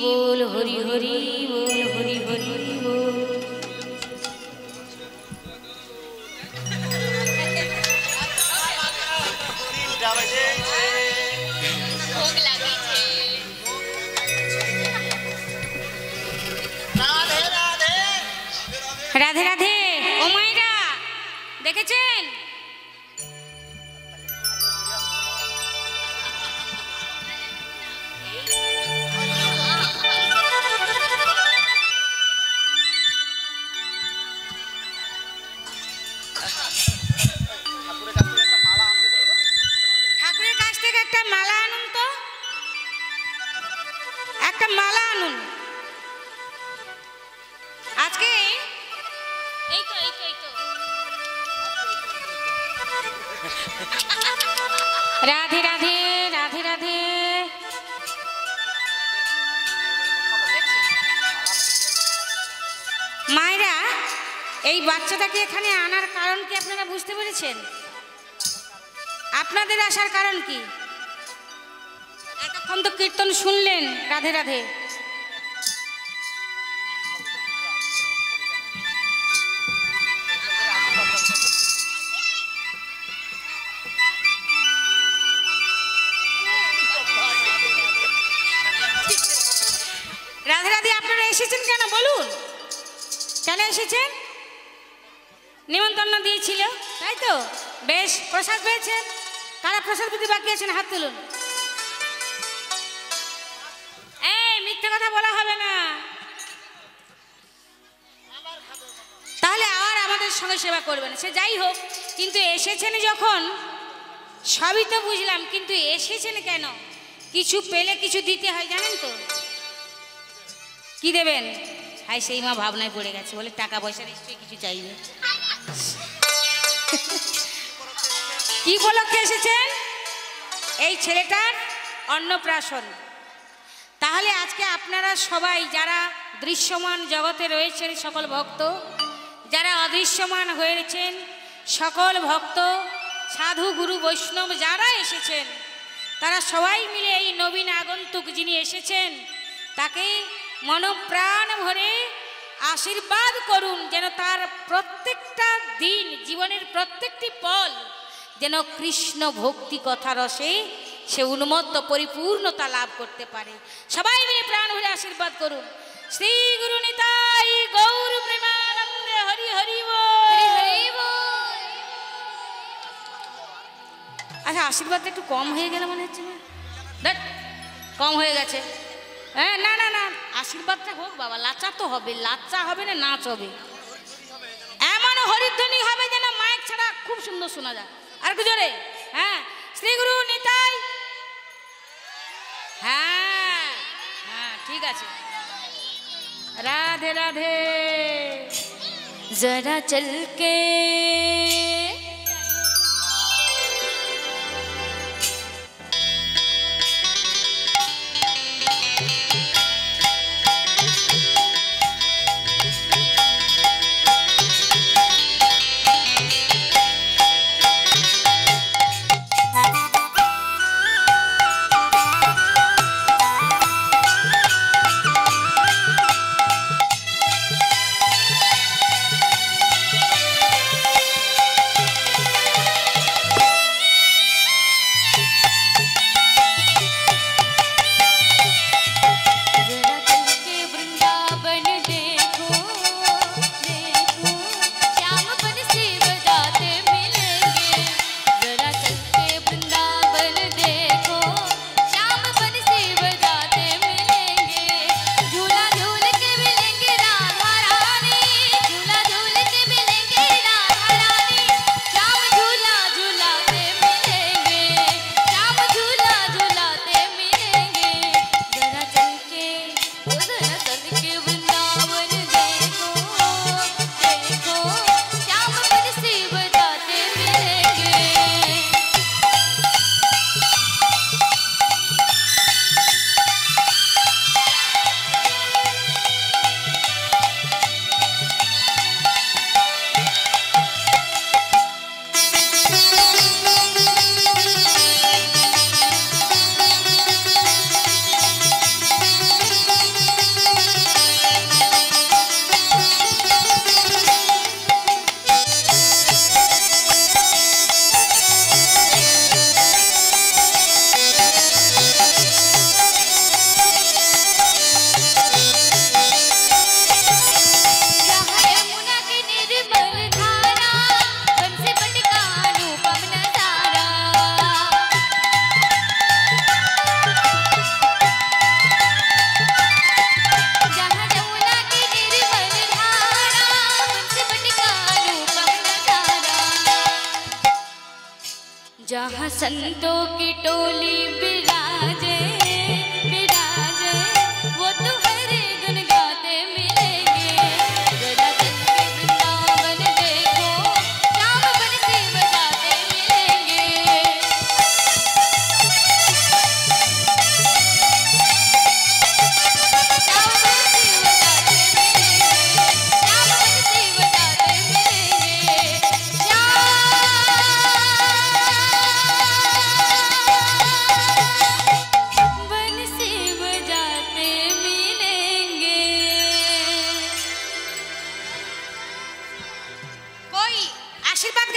बोल, हरि हरि बोल, हरि हरि बोल। भोग लागी छे। রাধে রাধে। ও মাইরা দেখেছেন? ঠাকুরের কাছ থেকে একটা মালা আনুন তো, একটা মালা আনুন। আজকে এই তো এই তো এই তো। রাধে রাধে, রাধে রাধে। মায়েরা, এই বাচ্চাটাকে এখানে আনার কারণ কি আপনারা বুঝতে পেরেছেন? আপনাদের আসার কারণ কি? এতক্ষণ তো কীর্তন শুনলেন, রাধে রাধে। রাধে রাধে। আপনারা এসেছেন কেন বলুন? কেন এসেছেন? নিমন্ত্রণ দিয়েছিল, তাই তো? বেশ, প্রসাদ পেয়েছেন? কারা প্রসাদ পেতে বাকি আছেন হাত তুলুন। এই মিথ্যে কথা বলা হবে না, তাহলে আর আমাদের সঙ্গে সেবা করবেন। সে যাই হোক, কিন্তু এসেছেন যখন সবই তো বুঝলাম, কিন্তু এসেছেন কেন? কিছু পেলে কিছু দিতে হয়, জানেন তো? কি দেবেন? হাই, সেই মা ভাবনায় পড়ে গেছে, বলে টাকা পয়সা নিশ্চয়ই কিছু চাইবে। কি উপলক্ষে এসেছেন? এই ছেলেটার অন্নপ্রাশন। তাহলে আজকে আপনারা সবাই যারা দৃশ্যমান জগতে রয়েছেন সকল ভক্ত, যারা অদৃশ্যমান হয়েছেন সকল ভক্ত, সাধু গুরু বৈষ্ণব যারা এসেছেন, তারা সবাই মিলে এই নবীন আগন্তুক যিনি এসেছেন তাকে মনপ্রাণ ভরে আশীর্বাদ করুন, যেন তার প্রত্যেকটা দিন, জীবনের প্রত্যেকটি পল যেন কৃষ্ণ ভক্তি কথা রসে সে উন্মত্ত পরিপূর্ণতা লাভ করতে পারে। সবাই মিলে প্রাণ ভরে আশীর্বাদ করুন। শ্রী গুরু নিতাই গৌর প্রেমানন্দে, হরি হরি বল, হরি বল। আচ্ছা, আশীর্বাদটা একটু কম হয়ে গেল মনে হচ্ছে না? দেখ, কম হয়ে গেছে। হ্যাঁ, না না না, আশীর্বাদটা হোক বাবা। লাচা তো হবে, লাচা হবে না, নাচ হবে, এমন হরিধ্বনি হবে যেন মাইক ছাড়া খুব সুন্দর শোনা যায়। আর একটু জোরে। হ্যাঁ, শ্রী গুরু নিতাই। হ্যাঁ হ্যাঁ, ঠিক আছে। রাধে রাধে। जरा चल के जहाँ संतों की टोली बिराजे